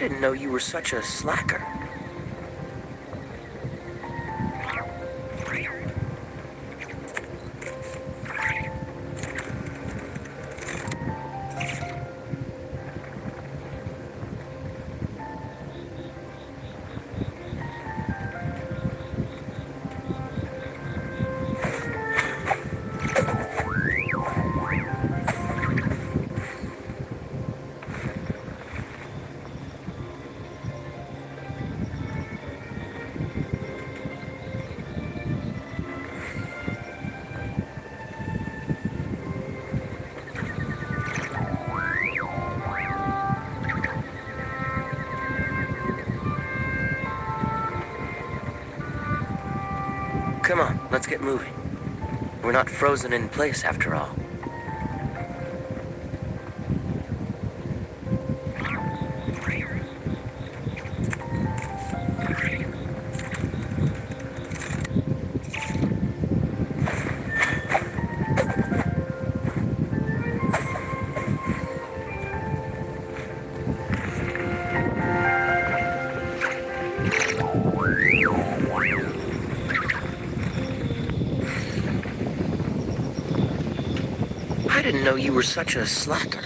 didn't know you were such a slacker. Come on, let's get moving. We're not frozen in place after all. I didn't know you were such a slacker.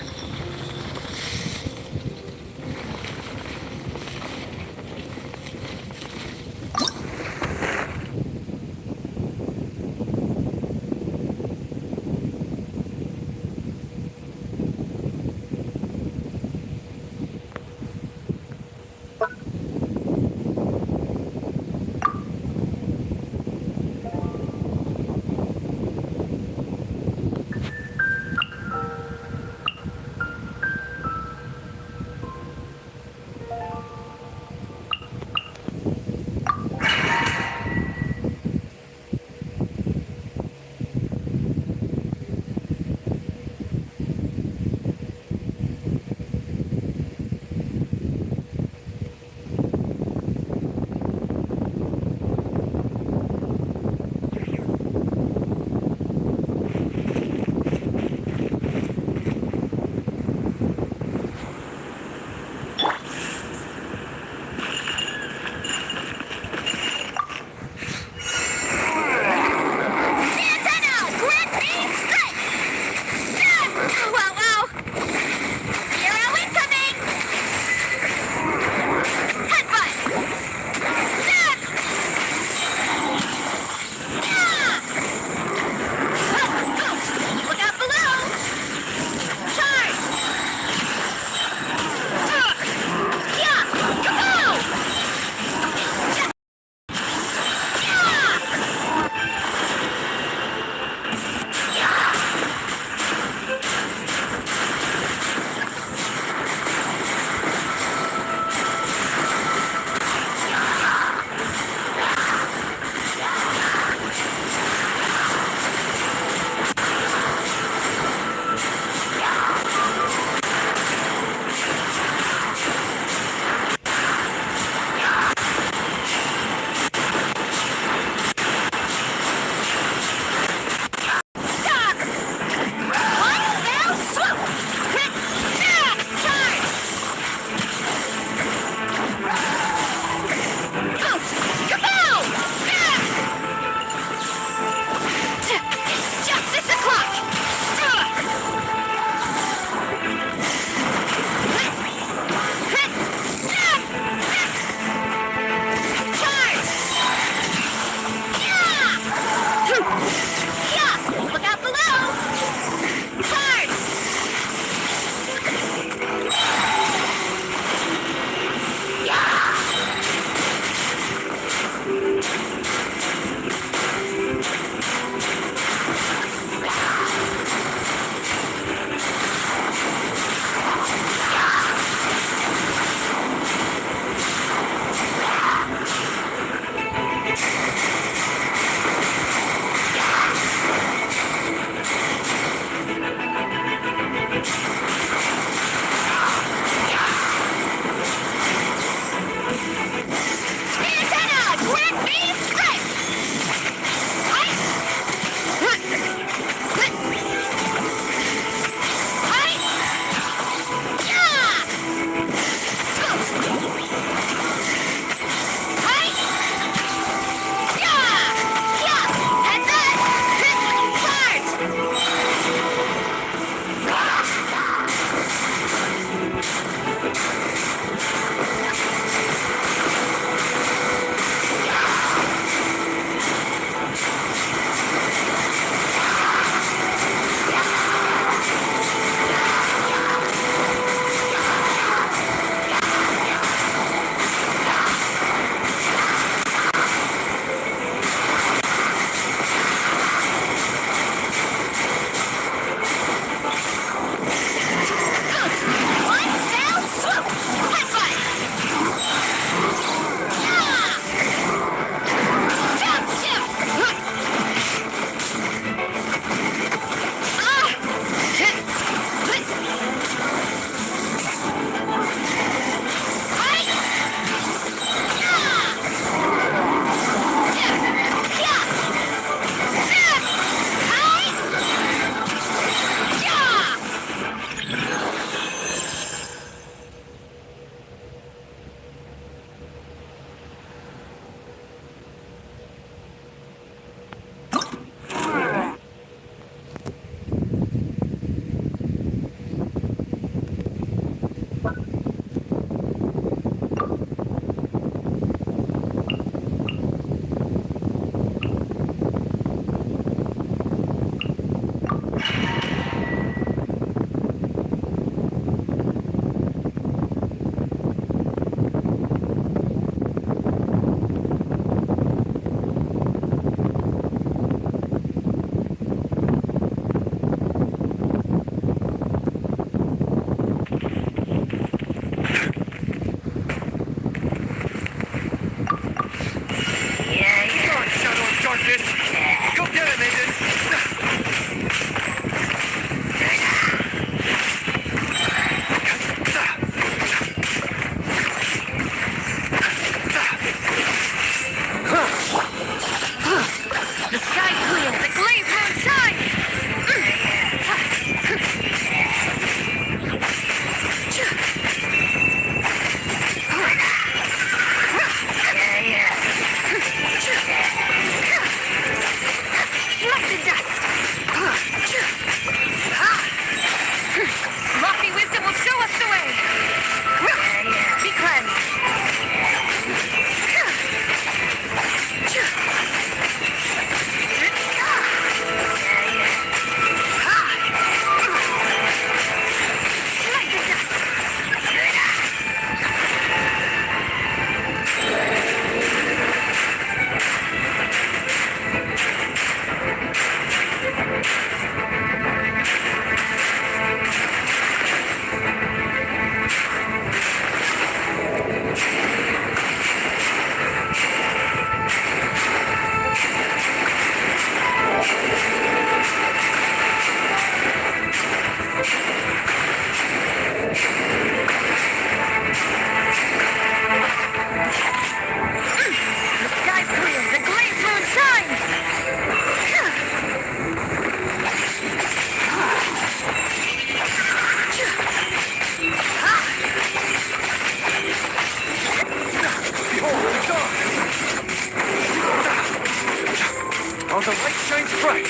Now the light shines bright.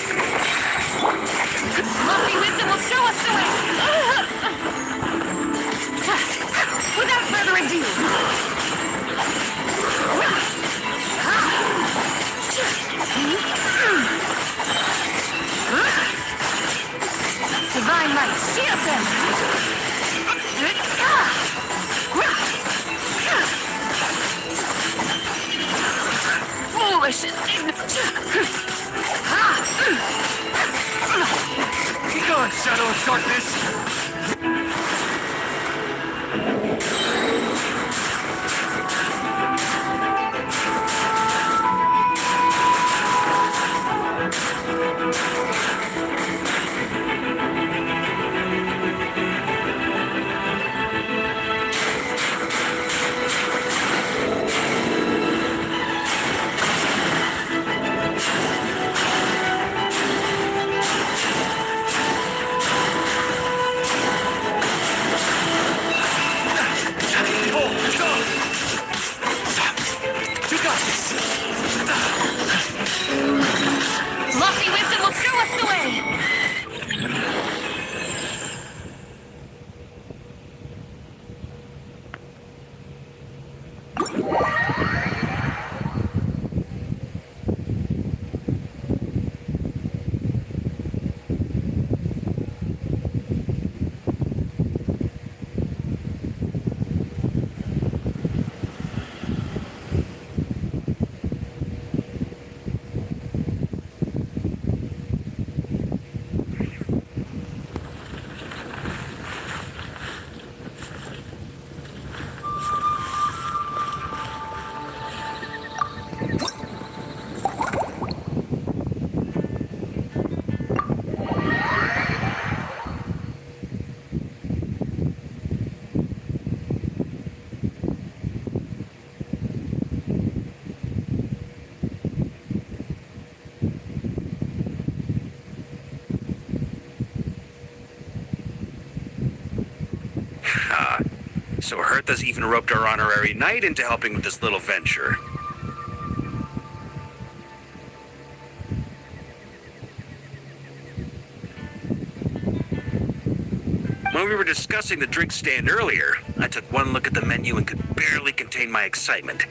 Lofty wisdom will show us the way! Without further ado! Divine light, shield them! Foolish and ignorant! Be gone, Shadow of Darkness! Lofty wisdom will show us the way! So Hertha's even roped our honorary knight into helping with this little venture. When we were discussing the drink stand earlier, I took one look at the menu and could barely contain my excitement.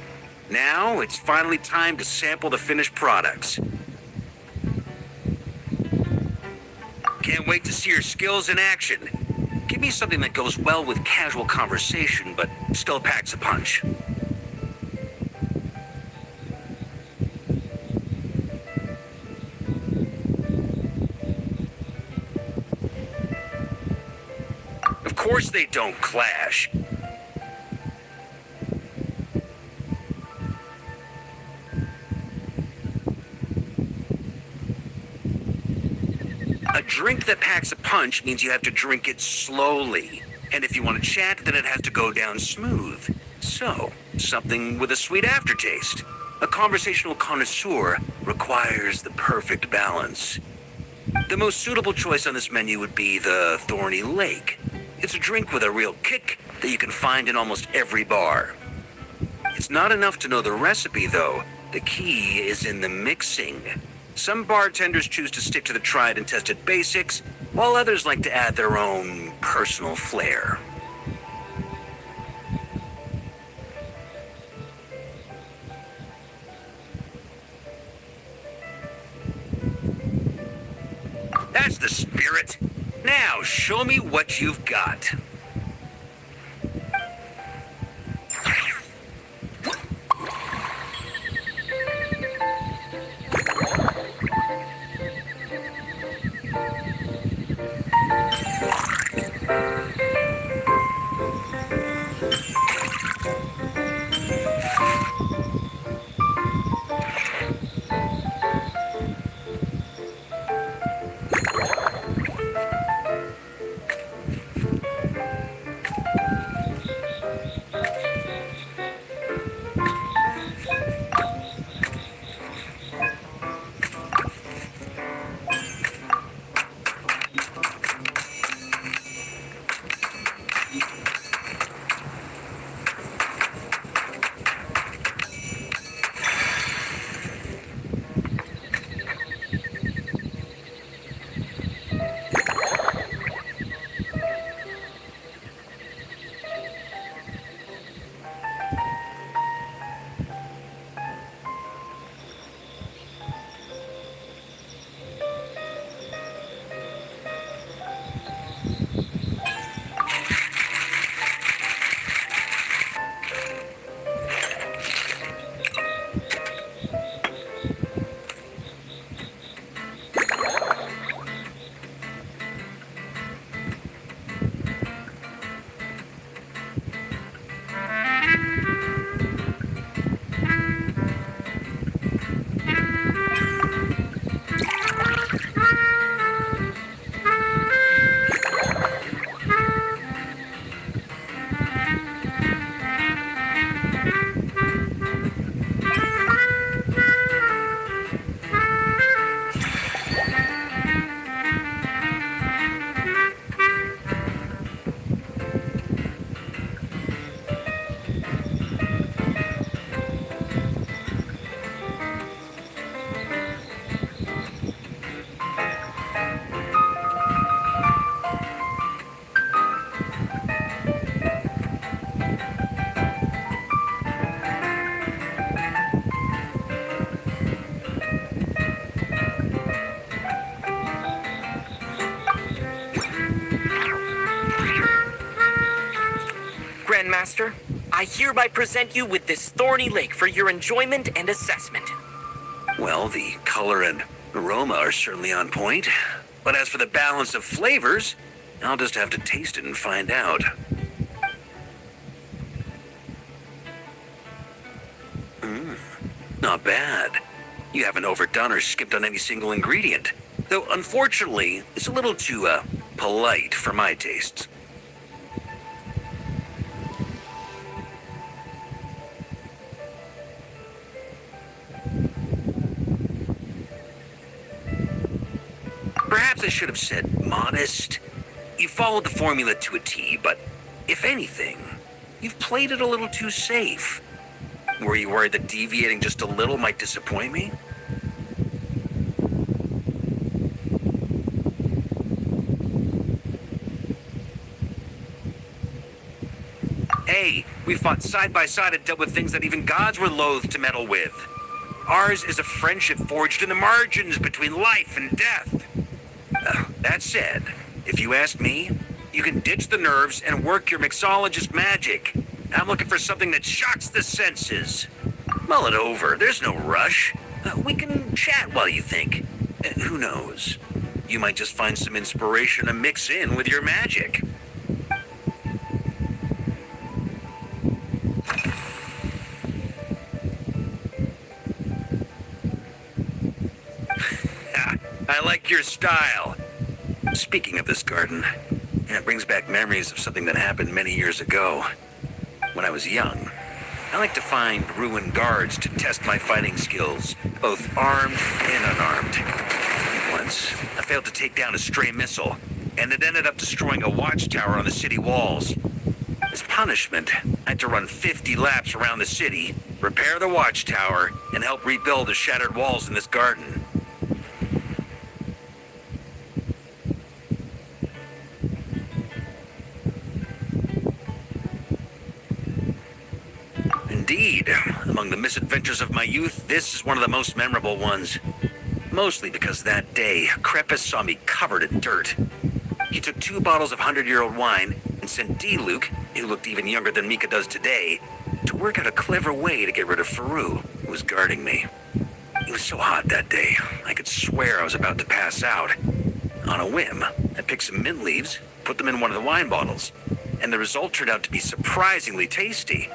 Now, it's finally time to sample the finished products. Can't wait to see your skills in action. Give me something that goes well with casual conversation, but still packs a punch. Of course they don't clash. A drink that packs a punch means you have to drink it slowly. And if you want to chat, then it has to go down smooth. So, something with a sweet aftertaste. A conversational connoisseur requires the perfect balance. The most suitable choice on this menu would be the Thorny Lake. It's a drink with a real kick that you can find in almost every bar. It's not enough to know the recipe, though. The key is in the mixing. Some bartenders choose to stick to the tried and tested basics, while others like to add their own personal flair. That's the spirit. Now, show me what you've got. Grandmaster, I hereby present you with this thorny lake for your enjoyment and assessment. Well, the color and aroma are certainly on point. But as for the balance of flavors, I'll just have to taste it and find out. Not bad. You haven't overdone or skipped on any single ingredient. Though, unfortunately, it's a little too, polite for my tastes. Perhaps I should have said modest. You followed the formula to a T, but if anything, you've played it a little too safe. Were you worried that deviating just a little might disappoint me? Hey, we fought side by side and dealt with things that even gods were loath to meddle with. Ours is a friendship forged in the margins between life and death. That said, if you ask me, you can ditch the nerves and work your mixologist magic. I'm looking for something that shocks the senses. Mull it over. There's no rush. We can chat while you think. Who knows? You might just find some inspiration to mix in with your magic. I like your style. Speaking of this garden, it brings back memories of something that happened many years ago. When I was young, I like to find ruined guards to test my fighting skills, both armed and unarmed. Once, I failed to take down a stray missile, and it ended up destroying a watchtower on the city walls. As punishment, I had to run 50 laps around the city, repair the watchtower, and help rebuild the shattered walls in this garden. Indeed, among the misadventures of my youth, this is one of the most memorable ones. Mostly because that day, Crepus saw me covered in dirt. He took 2 bottles of 100-year-old wine and sent D-Luke, who looked even younger than Mika does today, to work out a clever way to get rid of Faru, who was guarding me. It was so hot that day, I could swear I was about to pass out. On a whim, I picked some mint leaves, put them in one of the wine bottles, and the result turned out to be surprisingly tasty.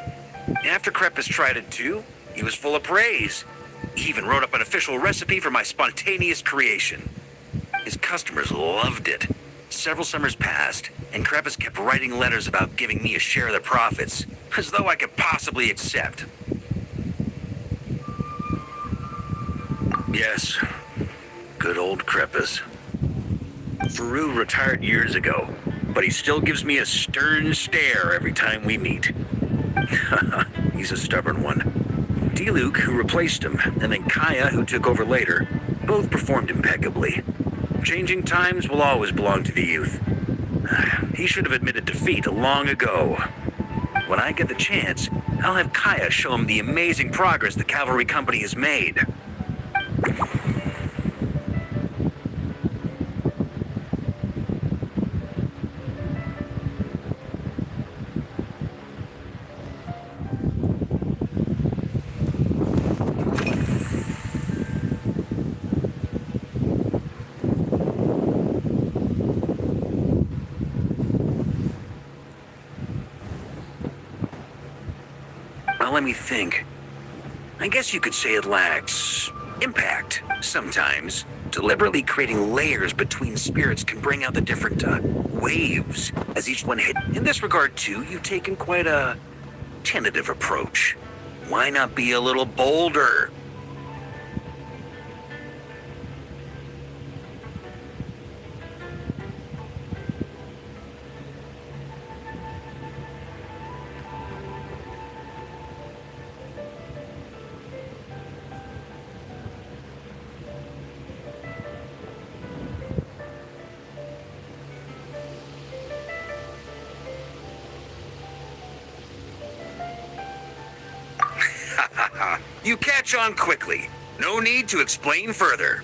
After Crepus tried it too, he was full of praise. He even wrote up an official recipe for my spontaneous creation. His customers loved it. Several summers passed, and Crepus kept writing letters about giving me a share of the profits, as though I could possibly accept. Yes, good old Crepus. Faru retired years ago, but he still gives me a stern stare every time we meet. He's a stubborn one. D-Luke, who replaced him, and then Kaya, who took over later, both performed impeccably. Changing times will always belong to the youth. He should have admitted defeat long ago. When I get the chance, I'll have Kaya show him the amazing progress the cavalry company has made. me think. I guess you could say it lacks impact sometimes. Deliberately creating layers between spirits can bring out the different waves as each one hit. In this regard, too, you've taken quite a tentative approach. Why not be a little bolder? You catch on quickly. No need to explain further.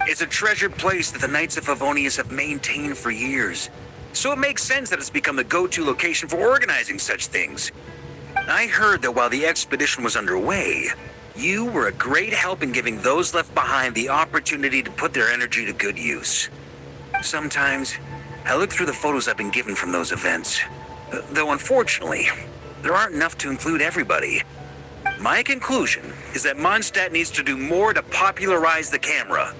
It's a treasured place that the Knights of Favonius have maintained for years. So it makes sense that it's become the go-to location for organizing such things. I heard that while the expedition was underway, you were a great help in giving those left behind the opportunity to put their energy to good use. Sometimes, I look through the photos I've been given from those events. Though unfortunately, there aren't enough to include everybody. My conclusion is that Mondstadt needs to do more to popularize the camera.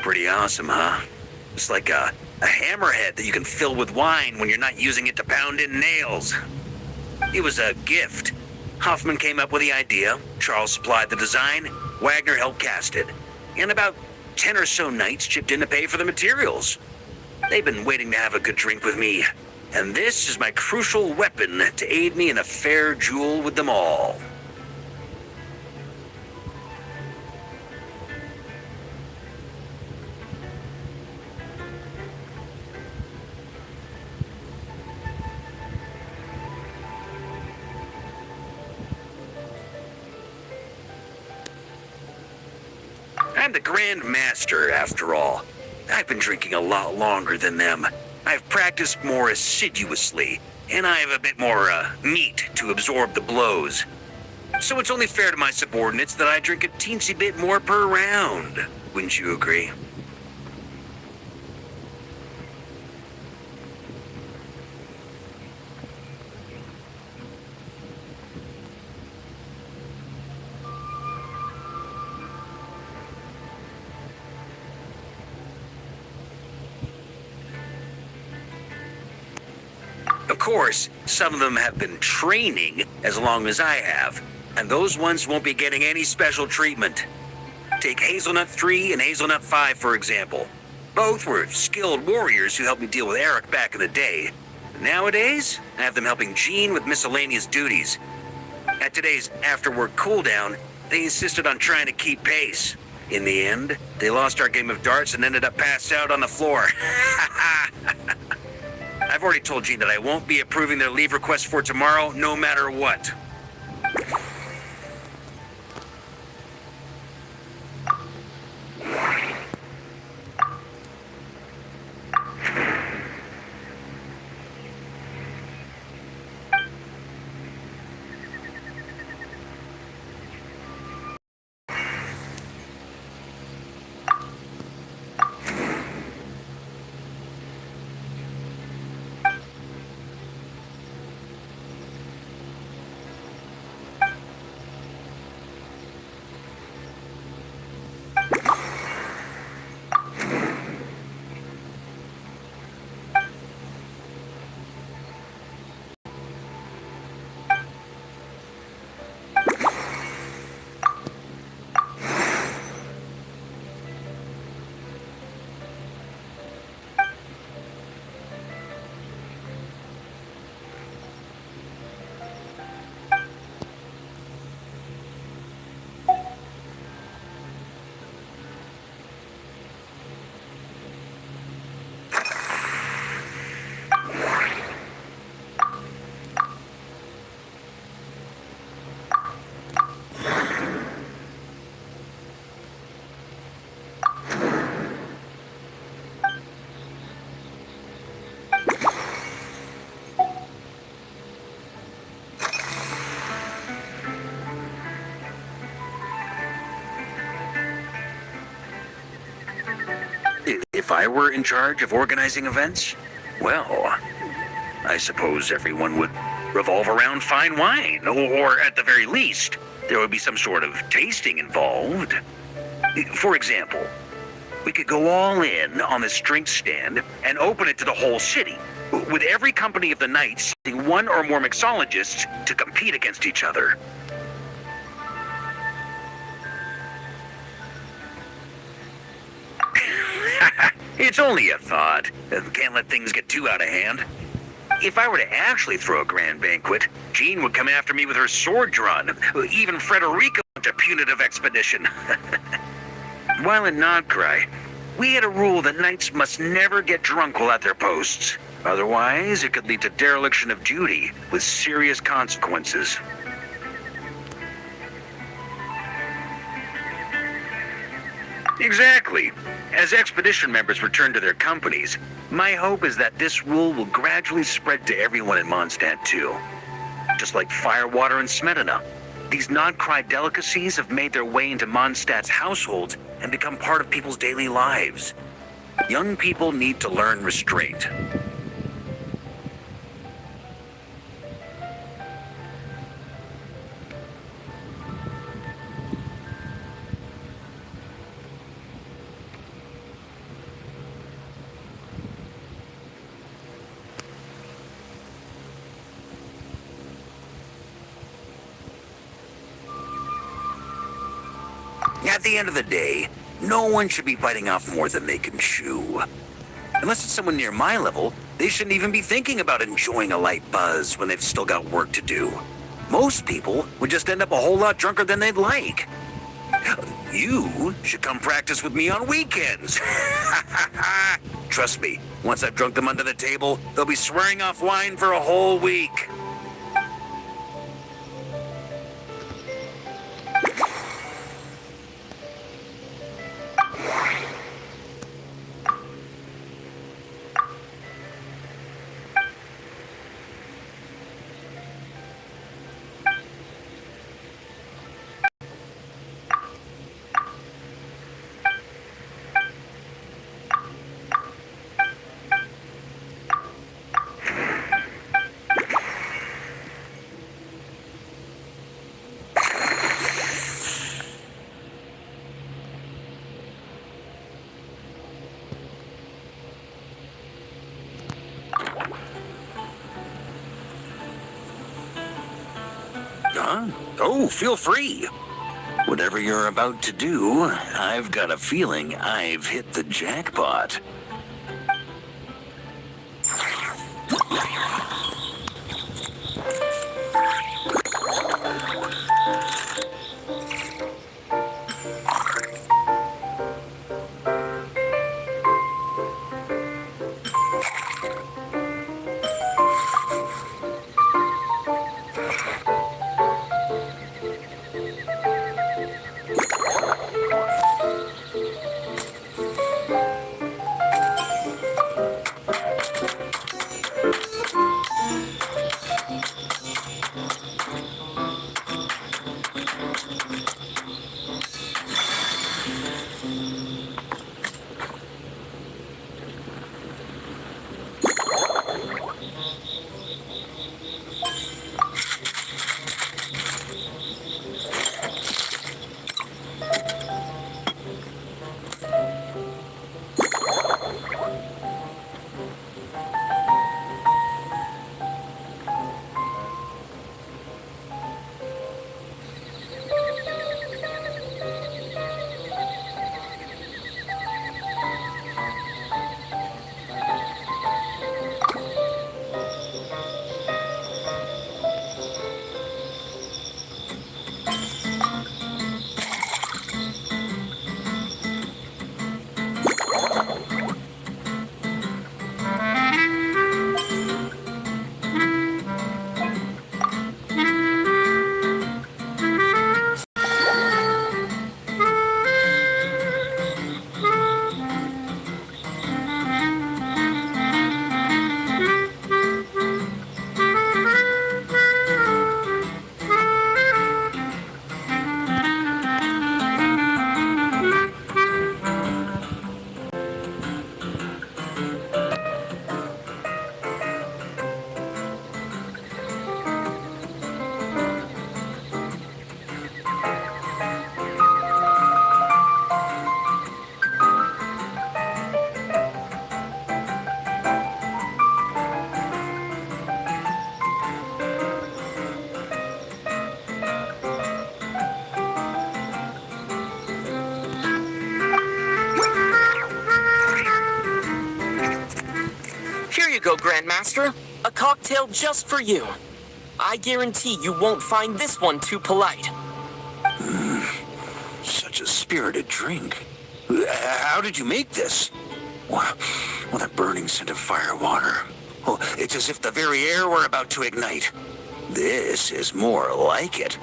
Pretty awesome, huh? It's like a hammerhead that you can fill with wine when you're not using it to pound in nails. It was a gift. Hoffman came up with the idea, Charles supplied the design, Wagner helped cast it, and about 10 or so knights chipped in to pay for the materials. They've been waiting to have a good drink with me, and this is my crucial weapon to aid me in a fair duel with them all. I'm the Grand Master, after all. I've been drinking a lot longer than them. I've practiced more assiduously, and I have a bit more, meat to absorb the blows. So it's only fair to my subordinates that I drink a teensy bit more per round. Wouldn't you agree? Of course, some of them have been training as long as I have, and those ones won't be getting any special treatment. Take Hazelnut 3 and Hazelnut 5, for example. Both were skilled warriors who helped me deal with Eric back in the day. Nowadays, I have them helping Jean with miscellaneous duties. At today's after-work cooldown, they insisted on trying to keep pace. In the end, they lost our game of darts and ended up passed out on the floor. I've already told Jean that I won't be approving their leave request for tomorrow, no matter what. If I were in charge of organizing events, well, I suppose everyone would revolve around fine wine, or at the very least, there would be some sort of tasting involved. For example, we could go all in on this drink stand and open it to the whole city, with every company of the night sending one or more mixologists to compete against each other. It's only a thought. Can't let things get too out of hand. If I were to actually throw a grand banquet, Jean would come after me with her sword drawn. Even Frederica went a punitive expedition. While in Nodcry, we had a rule that knights must never get drunk while at their posts. Otherwise, it could lead to dereliction of duty with serious consequences. Exactly. As expedition members return to their companies, my hope is that this rule will gradually spread to everyone in Mondstadt too. Just like firewater and Smedina, these Nodcry delicacies have made their way into Mondstadt's households and become part of people's daily lives. Young people need to learn restraint. At the end of the day, no one should be biting off more than they can chew. Unless it's someone near my level, they shouldn't even be thinking about enjoying a light buzz when they've still got work to do. Most people would just end up a whole lot drunker than they'd like. You should come practice with me on weekends. Trust me, once I've drunk them under the table, they'll be swearing off wine for a whole week. Huh? Oh, feel free. Whatever you're about to do, I've got a feeling I've hit the jackpot. you go, Grandmaster. A cocktail just for you. I guarantee you won't find this one too polite. Such a spirited drink. How did you make this? Well, that burning scent of fire water. Oh, it's as if the very air were about to ignite. This is more like it.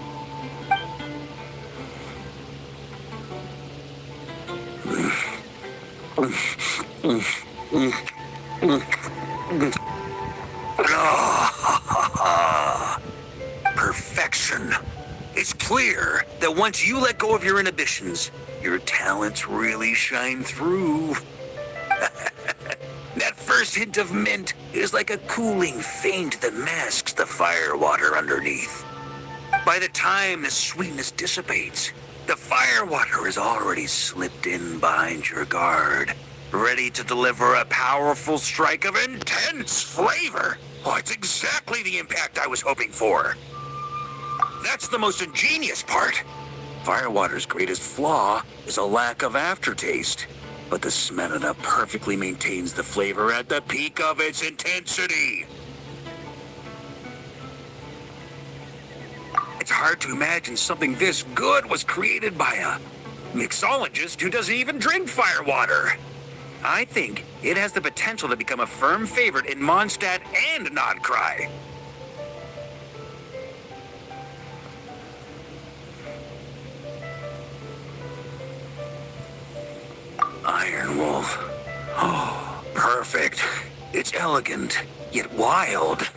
Perfection. It's clear that once you let go of your inhibitions, your talents really shine through. That first hint of mint is like a cooling feint that masks the firewater underneath. By the time the sweetness dissipates, the firewater is already slipped in behind your guard, ready to deliver a powerful strike of intense flavor. Oh, it's exactly the impact I was hoping for. That's the most ingenious part. Firewater's greatest flaw is a lack of aftertaste, but the Smelana perfectly maintains the flavor at the peak of its intensity. It's hard to imagine something this good was created by a mixologist who doesn't even drink firewater. I think it has the potential to become a firm favorite in Mondstadt and Nodcry. Iron Wolf. Oh, perfect. It's elegant, yet wild.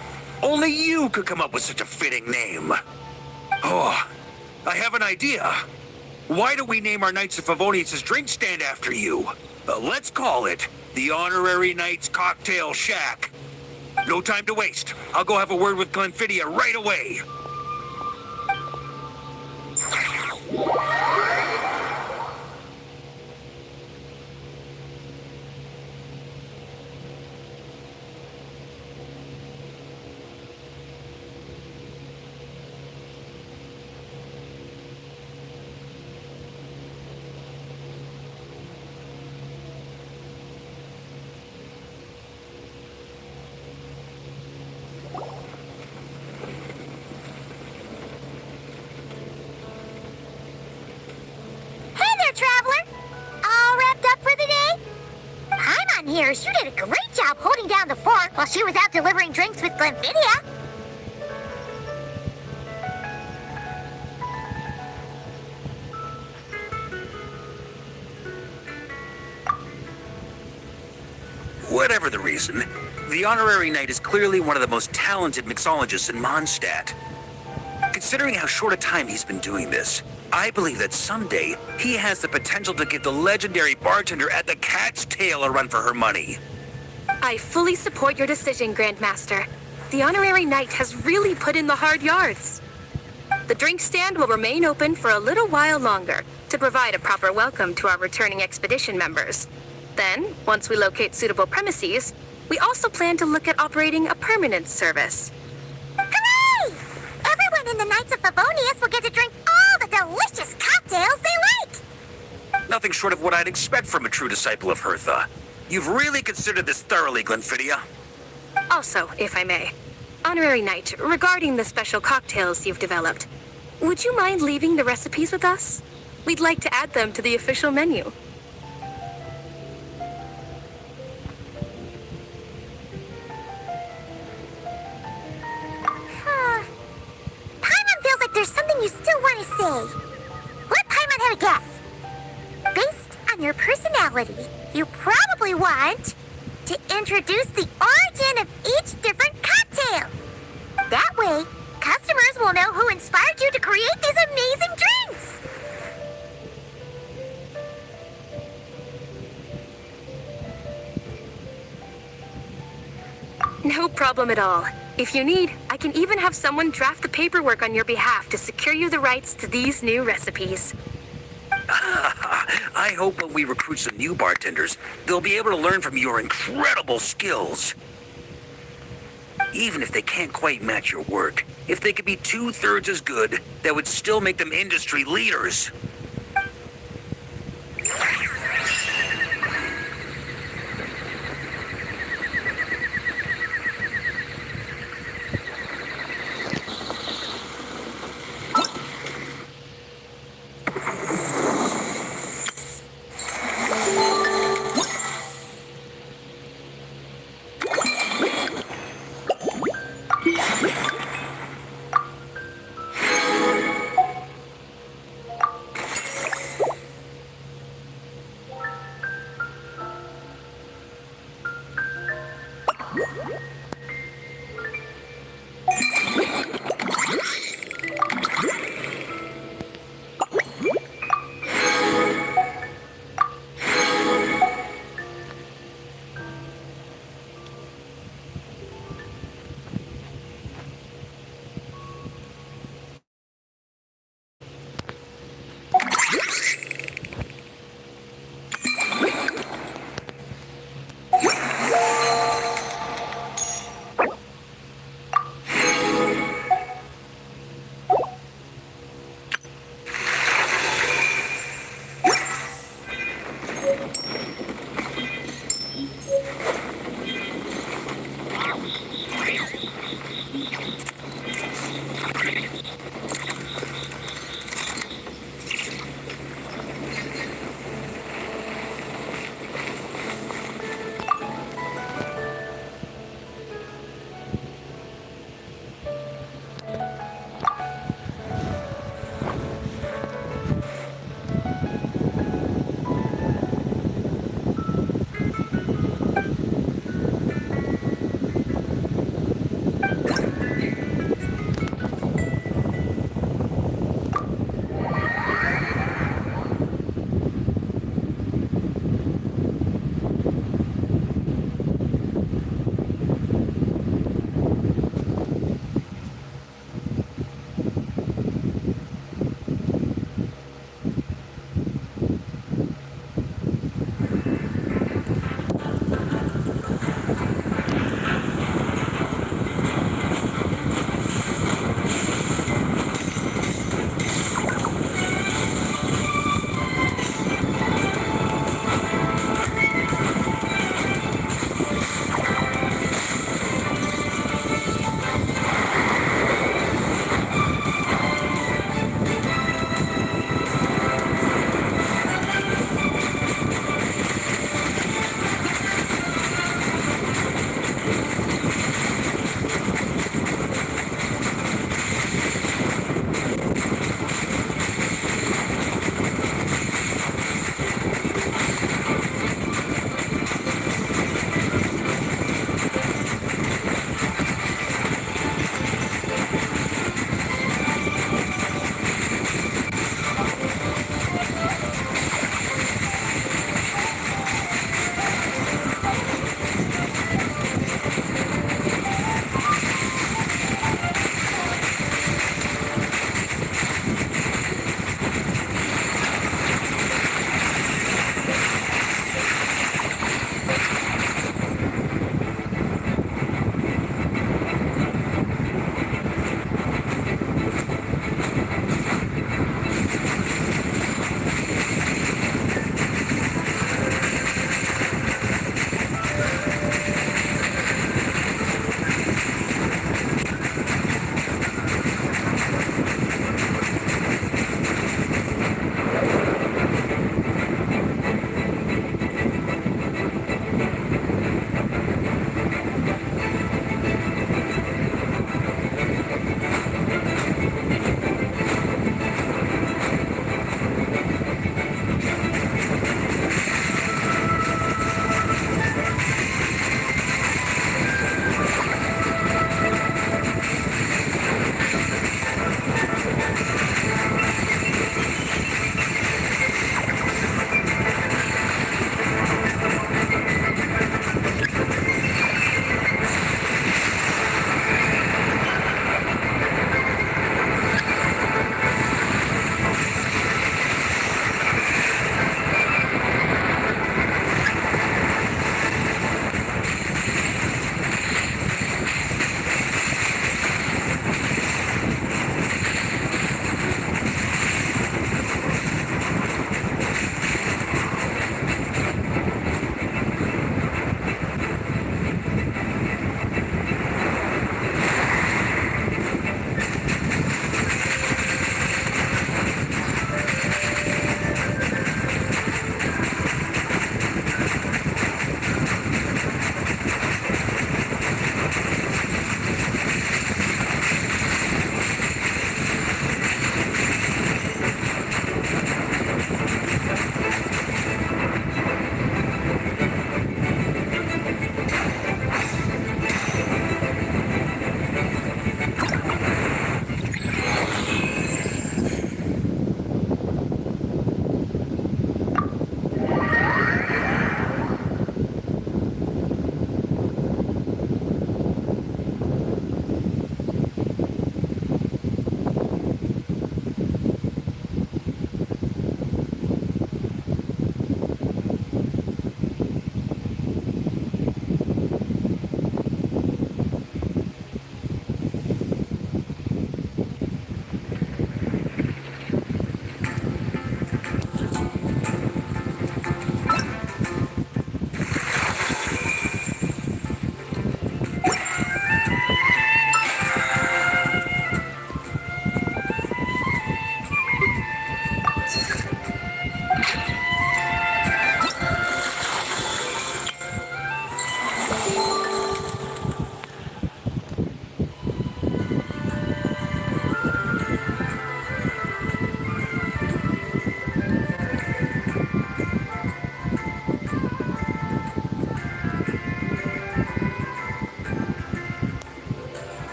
Only you could come up with such a fitting name. Oh, I have an idea. Why don't we name our Knights of Favonius' drink stand after you? Let's call it the Honorary Knights Cocktail Shack. No time to waste. I'll go have a word with Glenfiddia right away. Here, you did a great job holding down the fort while she was out delivering drinks with Glenfiddia. Whatever the reason, the Honorary Knight is clearly one of the most talented mixologists in Mondstadt. Considering how short a time he's been doing this, I believe that someday he has the potential to give the legendary bartender at the Cat's Tail a run for her money. I fully support your decision, Grandmaster. The Honorary Knight has really put in the hard yards. The drink stand will remain open for a little while longer to provide a proper welcome to our returning expedition members. Then, once we locate suitable premises, we also plan to look at operating a permanent service. Hooray! Everyone in the Knights of Favonius will get to drink all the delicious cocktails they like! Nothing short of what I'd expect from a true disciple of Hertha. You've really considered this thoroughly, Glenfiddia. Also, if I may, Honorary Knight, regarding the special cocktails you've developed, would you mind leaving the recipes with us? We'd like to add them to the official menu. Paimon feels like there's something you still want to say. Let Paimon have a guess. Based on your personality, you probably want to introduce the origin of each different cocktail. That way, customers will know who inspired you to create these amazing drinks. No problem at all. If you need, I can even have someone draft the paperwork on your behalf to secure you the rights to these new recipes. I hope when we recruit some new bartenders, they'll be able to learn from your incredible skills. Even if they can't quite match your work, if they could be 2/3 as good, that would still make them industry leaders.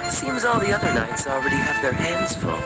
Seems all the other knights already have their hands full.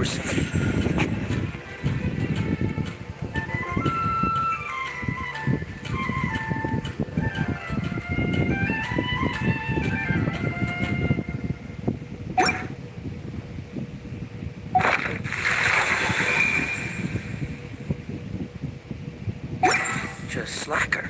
were saying. Just slacker.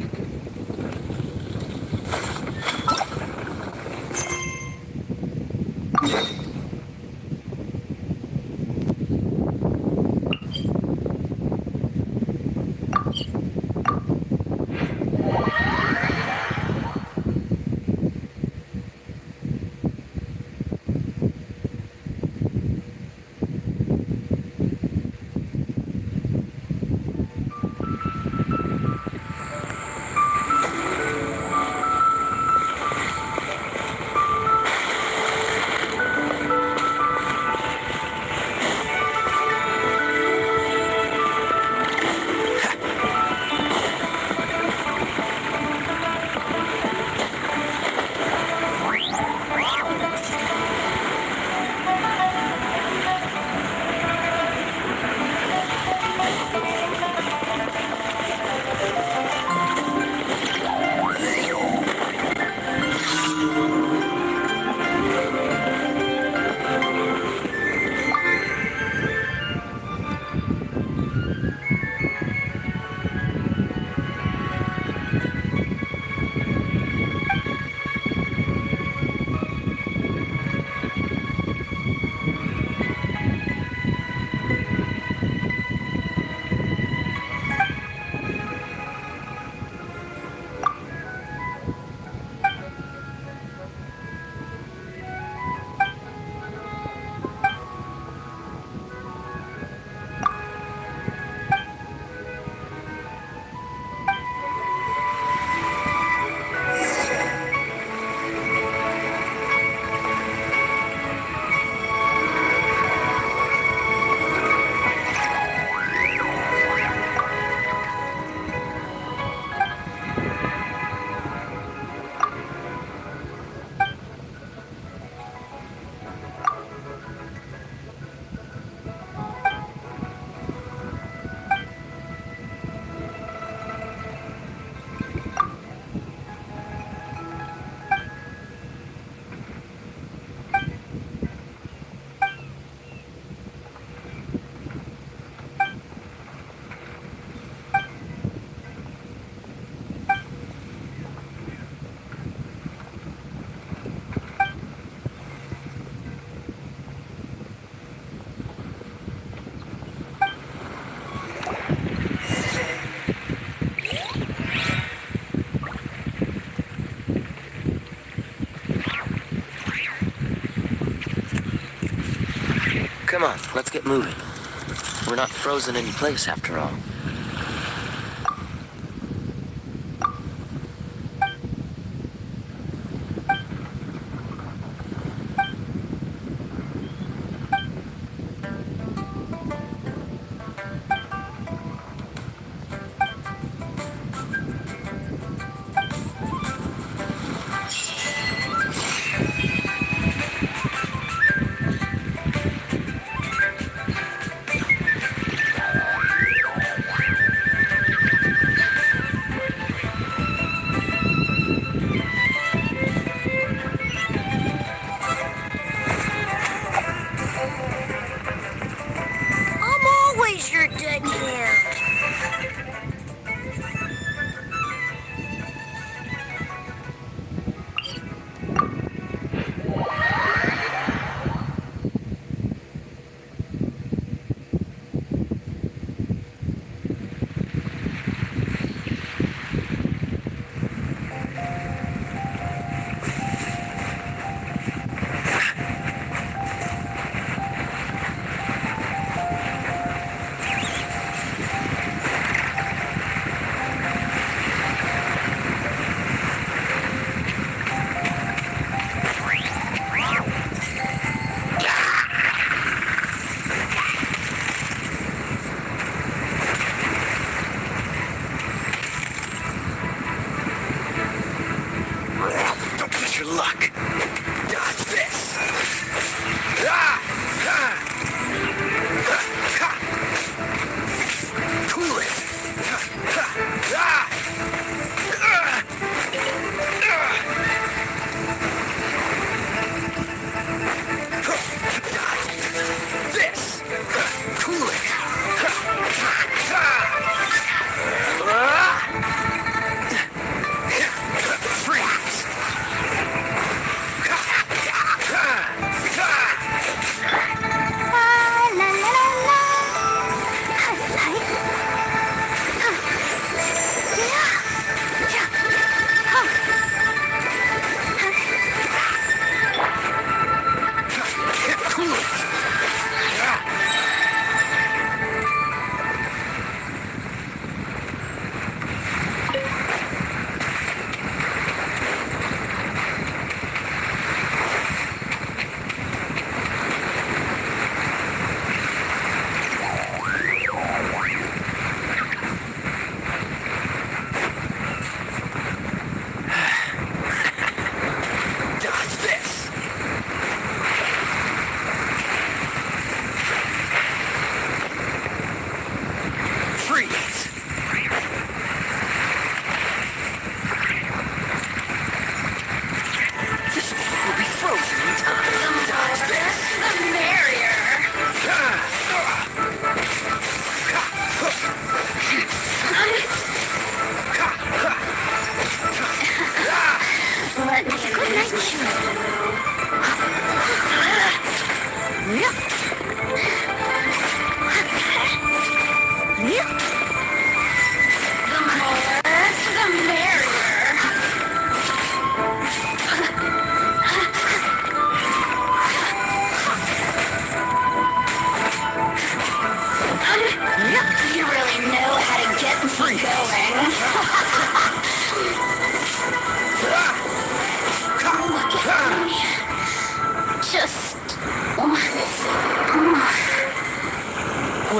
Come on, let's get moving. We're not frozen in place after all.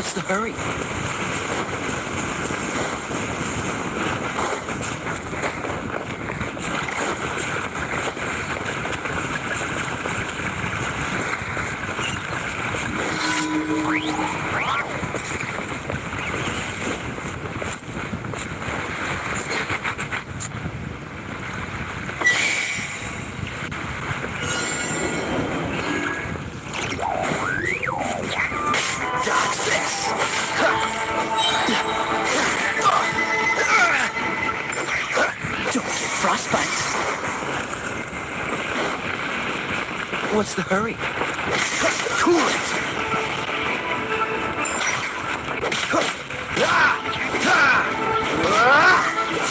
What's the hurry? Dodge this! Don't get frostbite. What's the hurry? Cool it!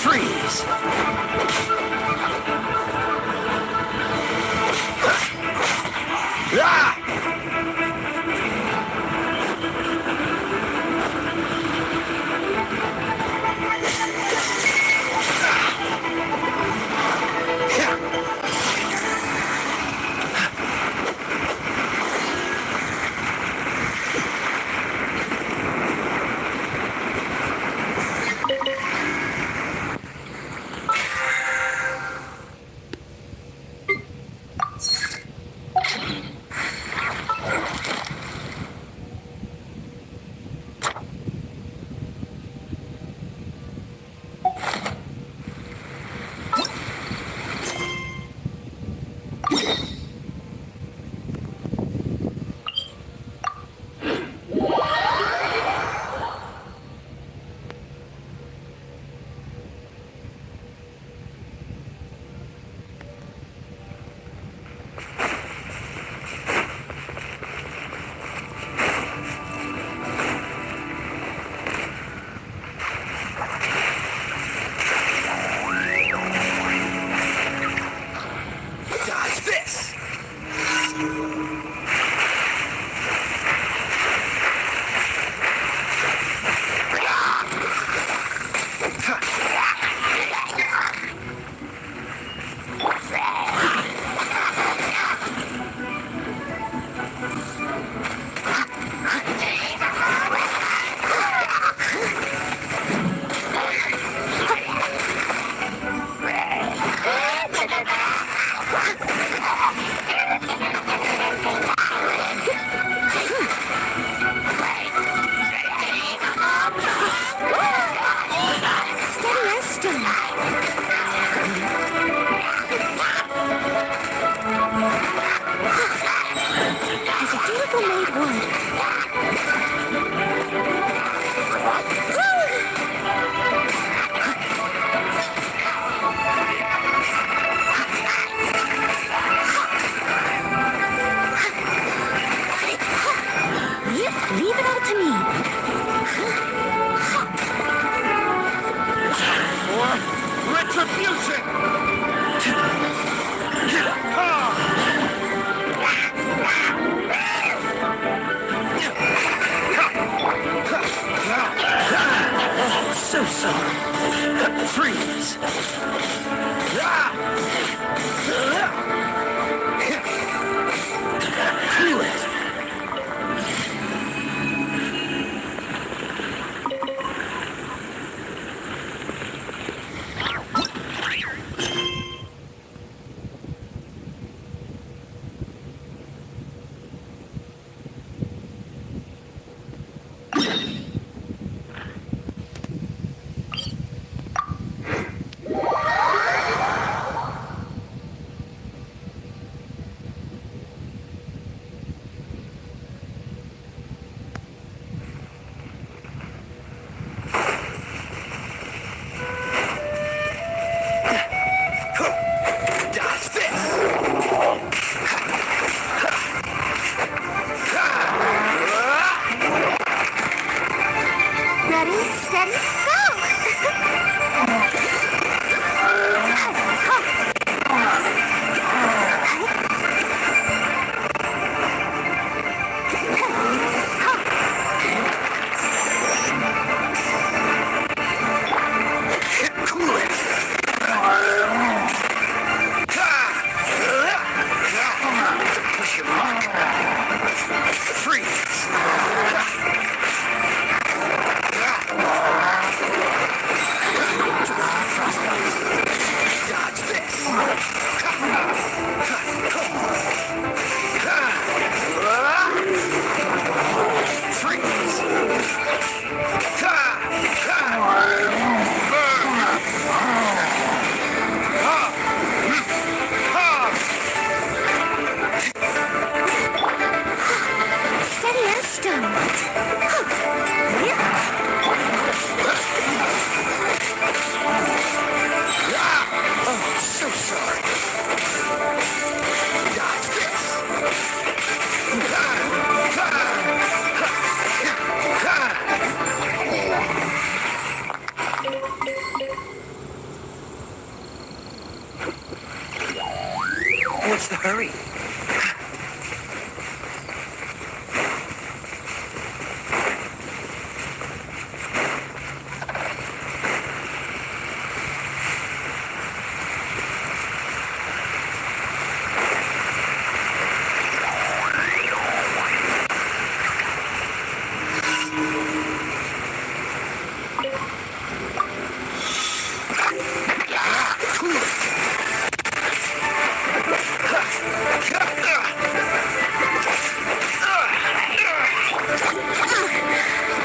Freeze! Dodge this! Steady as stone. As a beautiful made wood. Leave it all to me. For retribution! So sorry. Freeze! Cool it! Dodge this! Ready, steady, go! Cool it! Push your luck. Freeze! stone. Oh, so sorry. Dodge this. What's the hurry?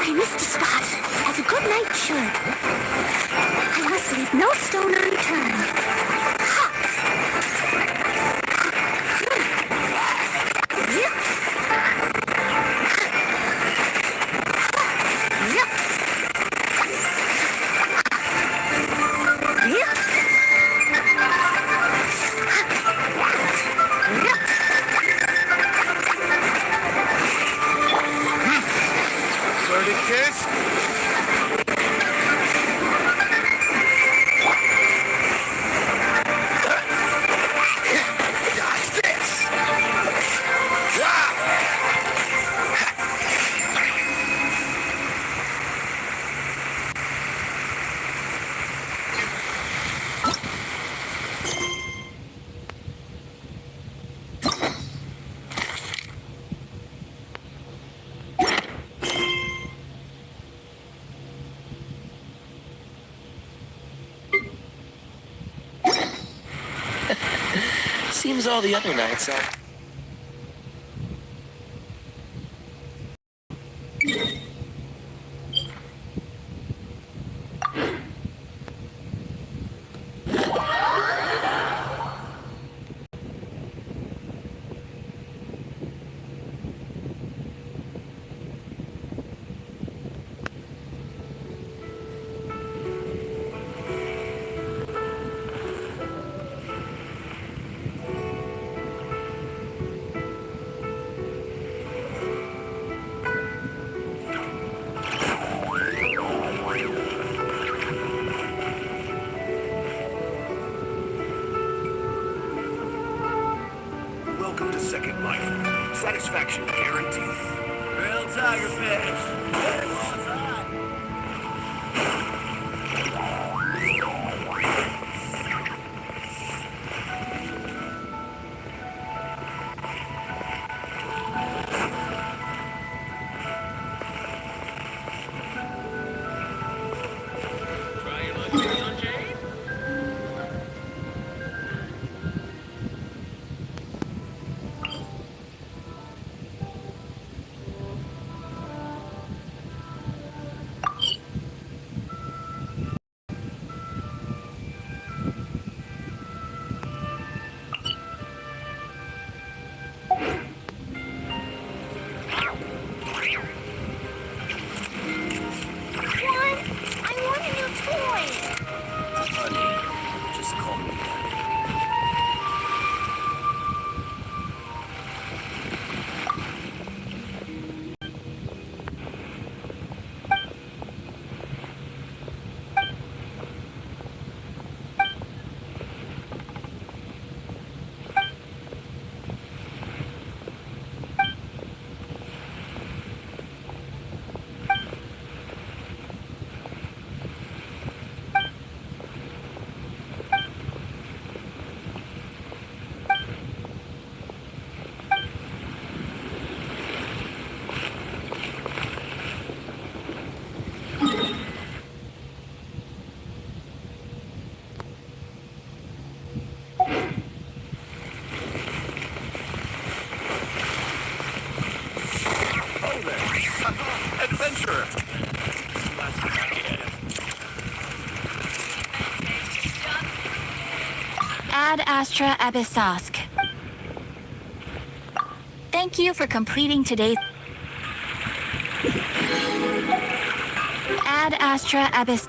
I missed a spot, as a good knight should. I must leave no stone unturned. Kiss? Dodge this! Seems all the other nights are. Welcome to Second Life. Satisfaction guaranteed. Real tiger fish. Honey, just call me Daddy. Adventurer. Ad Astra Abyssosk. Thank you for completing today's... Ad Astra Abyss.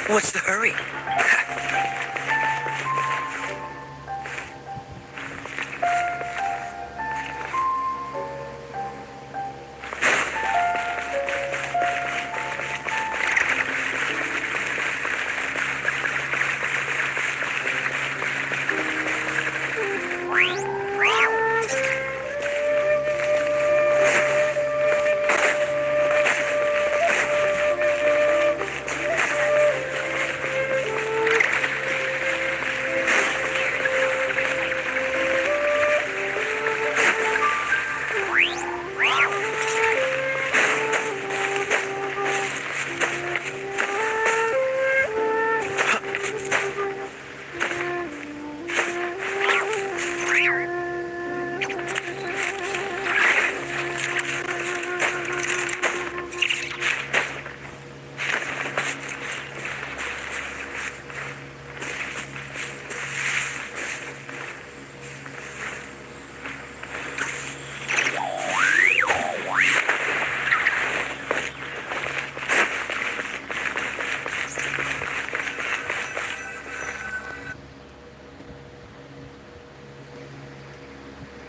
What's the hurry?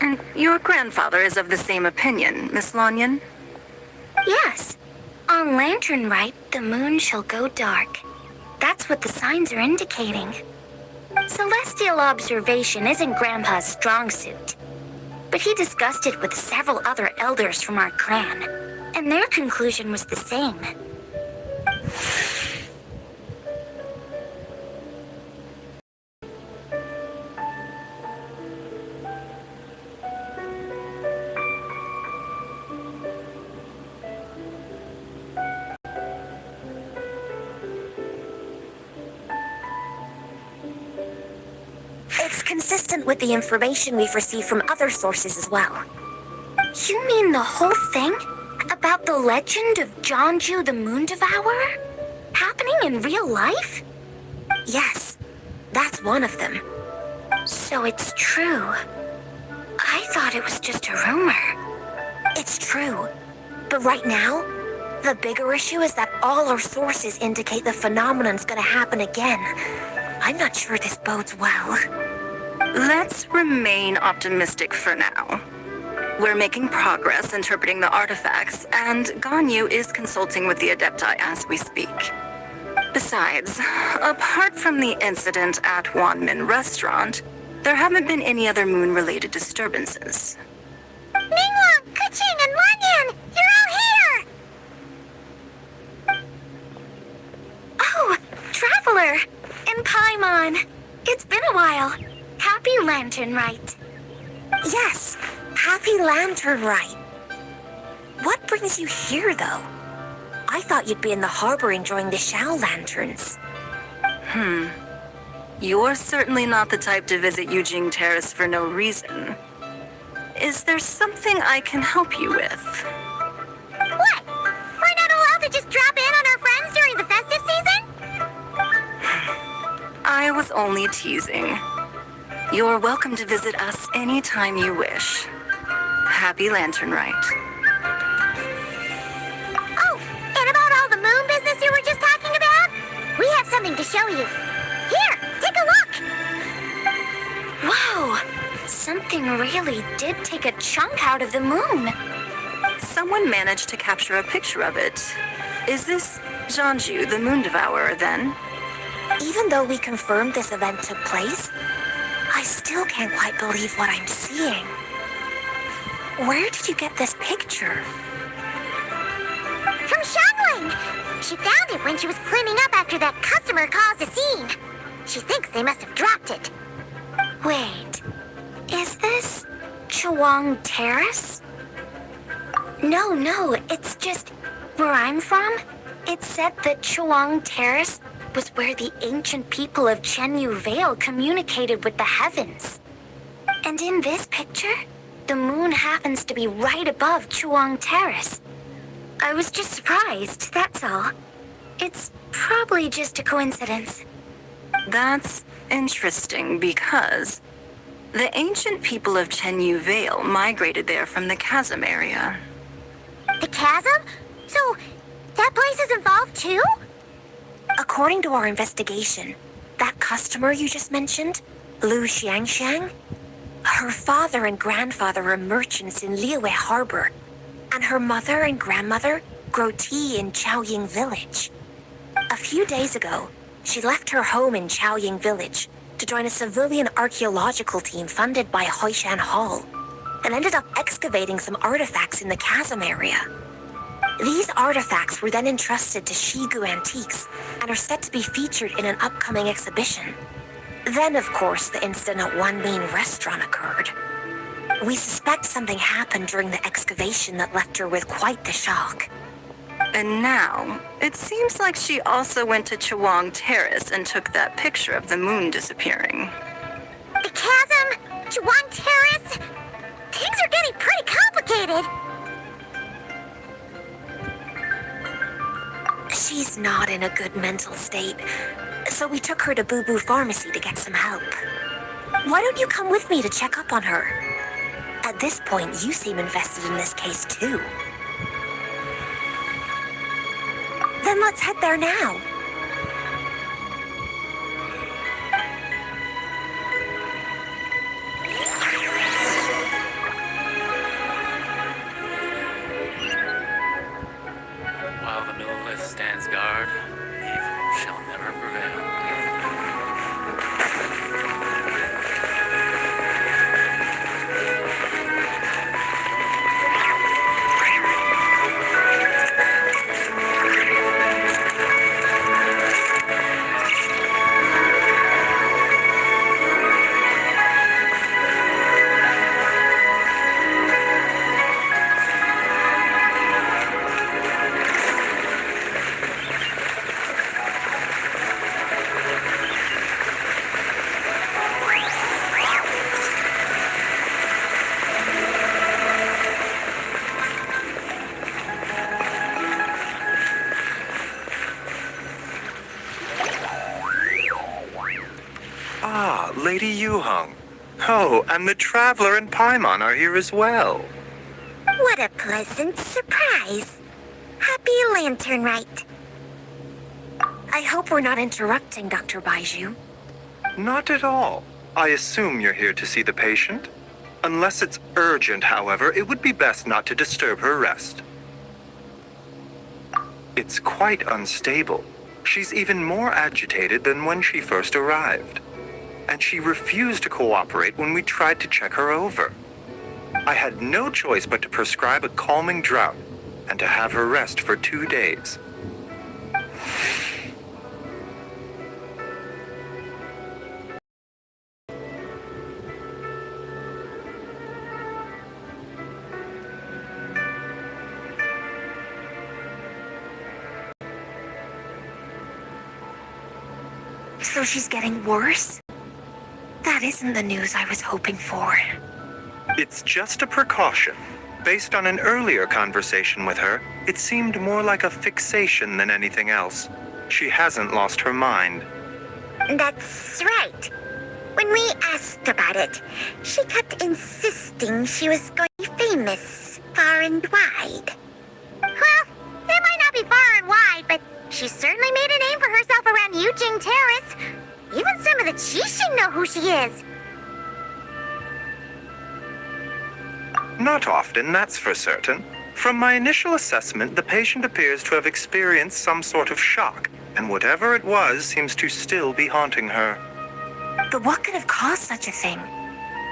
And your grandfather is of the same opinion, Miss Lanyon? Yes. On Lantern Rite, the moon shall go dark. That's what the signs are indicating. Celestial observation isn't Grandpa's strong suit. But he discussed it with several other elders from our clan, and their conclusion was the same. It's consistent with the information we've received from other sources as well. You mean the whole thing? About the legend of Jonju the Moon Devourer? Happening in real life? Yes, that's one of them. So it's true. I thought it was just a rumor. It's true. But right now, the bigger issue is that all our sources indicate the phenomenon's gonna happen again. I'm not sure this bodes well. Let's remain optimistic for now. We're making progress interpreting the artifacts, and Ganyu is consulting with the Adepti as we speak. Besides, apart from the incident at Wanmin Restaurant, there haven't been any other moon-related disturbances. Mingwang, Kuching, and Wanyan! You're all here! Oh, Traveler! And Paimon! It's been a while. Happy Lantern Rite. Yes, Happy Lantern Rite. What brings you here, though? I thought you'd be in the harbor enjoying the Shao Lanterns. You're certainly not the type to visit Yujing Terrace for no reason. Is there something I can help you with? What? We're not allowed to just drop in on our friends during the festive season? I was only teasing. You're welcome to visit us anytime you wish. Happy Lantern Rite. Oh, and about all the moon business you were just talking about? We have something to show you. Here, take a look! Whoa! Something really did take a chunk out of the moon. Someone managed to capture a picture of it. Is this Zhanju, the Moon Devourer, then? Even though we confirmed this event took place, I still can't quite believe what I'm seeing. Where did you get this picture? From Shanling! She found it when she was cleaning up after that customer caused a scene. She thinks they must have dropped it. Wait, is this Chawang Terrace? No, it's just where I'm from. It said that Chawang Terrace was where the ancient people of Chenyu Vale communicated with the heavens. And in this picture, the moon happens to be right above Chawang Terrace. I was just surprised, that's all. It's probably just a coincidence. That's interesting because the ancient people of Chenyu Vale migrated there from the chasm area. The chasm? So, that place is involved too? According to our investigation, that customer you just mentioned, Lu Xiangxiang, her father and grandfather were merchants in Liyue Harbor, and her mother and grandmother grow tea in Chaoying Village. A few days ago, she left her home in Chaoying Village to join a civilian archaeological team funded by Hoishan Hall, and ended up excavating some artifacts in the chasm area. These artifacts were then entrusted to Shigu Antiques and are set to be featured in an upcoming exhibition. Then, of course, the incident at Wanmin Restaurant occurred. We suspect something happened during the excavation that left her with quite the shock. And now, it seems like she also went to Chawang Terrace and took that picture of the moon disappearing. The chasm? Chawang Terrace? Things are getting pretty complicated. She's not in a good mental state, so we took her to Boo Boo Pharmacy to get some help. Why don't you come with me to check up on her? At this point, you seem invested in this case too. Then let's head there now. While the Millelith stands guard, evil shall never prevail. Ah, Lady Yuheng. Oh, and the Traveler and Paimon are here as well. What a pleasant surprise. Happy Lantern Rite. I hope we're not interrupting, Dr. Baiju. Not at all. I assume you're here to see the patient. Unless it's urgent, however, it would be best not to disturb her rest. It's quite unstable. She's even more agitated than when she first arrived. And she refused to cooperate when we tried to check her over. I had no choice but to prescribe a calming draught and to have her rest for 2 days. So she's getting worse? That isn't the news I was hoping for. It's just a precaution. Based on an earlier conversation with her, it seemed more like a fixation than anything else. She hasn't lost her mind. That's right. When we asked about it, she kept insisting she was going to be famous far and wide. Well, it might not be far and wide, but she certainly made a name for herself around Yujing Terrace. Even some of the Qixing know who she is. Not often, that's for certain. From my initial assessment, the patient appears to have experienced some sort of shock, and whatever it was seems to still be haunting her. But what could have caused such a thing?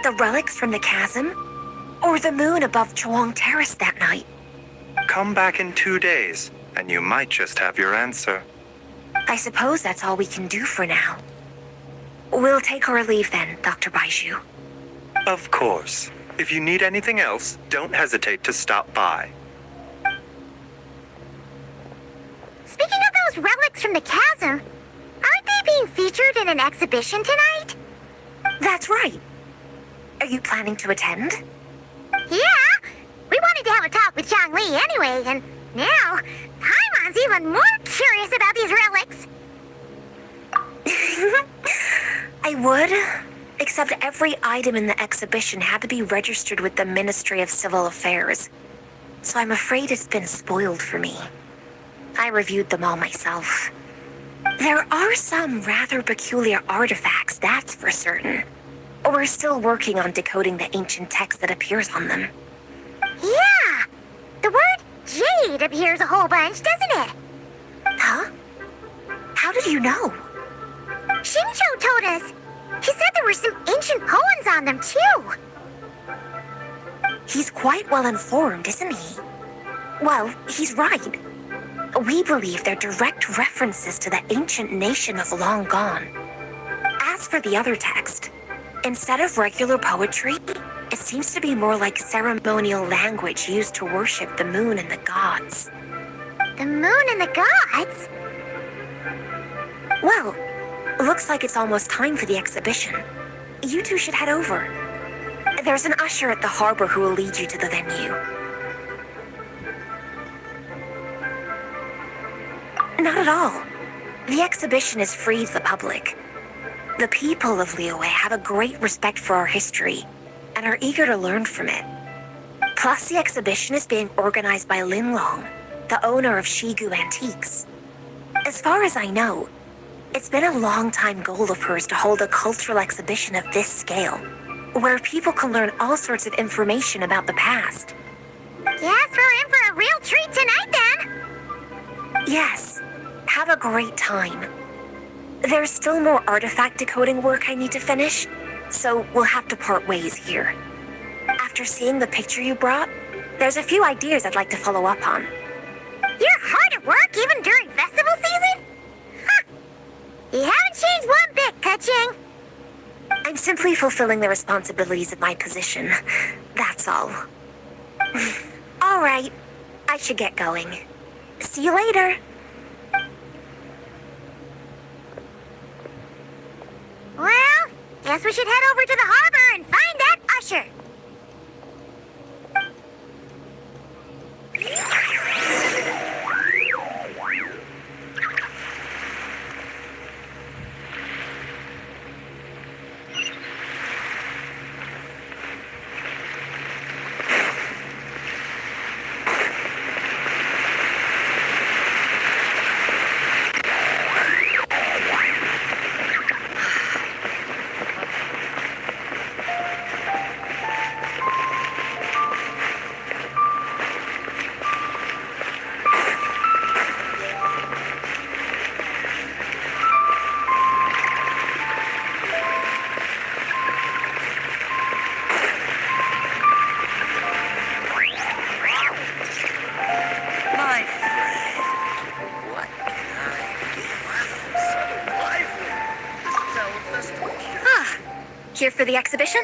The relics from the chasm? Or the moon above Chuang Terrace that night? Come back in 2 days, and you might just have your answer. I suppose that's all we can do for now. We'll take our leave then, Dr. Baiju. Of course. If you need anything else, don't hesitate to stop by. Speaking of those relics from the chasm, aren't they being featured in an exhibition tonight? That's right. Are you planning to attend? Yeah! We wanted to have a talk with Zhang Li anyway, and now Paimon's even more curious about these relics. I would, except every item in the exhibition had to be registered with the Ministry of Civil Affairs. So I'm afraid it's been spoiled for me. I reviewed them all myself. There are some rather peculiar artifacts, that's for certain. We're still working on decoding the ancient text that appears on them. Yeah! The word jade appears a whole bunch, doesn't it? Huh? How did you know? Shinjo told us. He said there were some ancient poems on them, too. He's quite well informed, isn't he? Well, he's right. We believe they're direct references to the ancient nation of long gone. As for the other text, instead of regular poetry, it seems to be more like ceremonial language used to worship the moon and the gods. The moon and the gods? Well, looks like it's almost time for the exhibition. You two should head over. There's an usher at the harbor who will lead you to the venue. Not at all. The exhibition is free to the public. The people of Liyue have a great respect for our history and are eager to learn from it. Plus, the exhibition is being organized by Lin Long, the owner of Shigu Antiques. As far as I know, it's been a long-time goal of hers to hold a cultural exhibition of this scale, where people can learn all sorts of information about the past. Guess we're in for a real treat tonight, then. Yes, have a great time. There's still more artifact decoding work I need to finish, so we'll have to part ways here. After seeing the picture you brought, there's a few ideas I'd like to follow up on. You're hard at work even during festival season? Huh. You haven't changed one bit, Kaching. I'm simply fulfilling the responsibilities of my position. That's all. All right, I should get going. See you later. Well, guess we should head over to the harbor and find that usher. Here for the exhibition?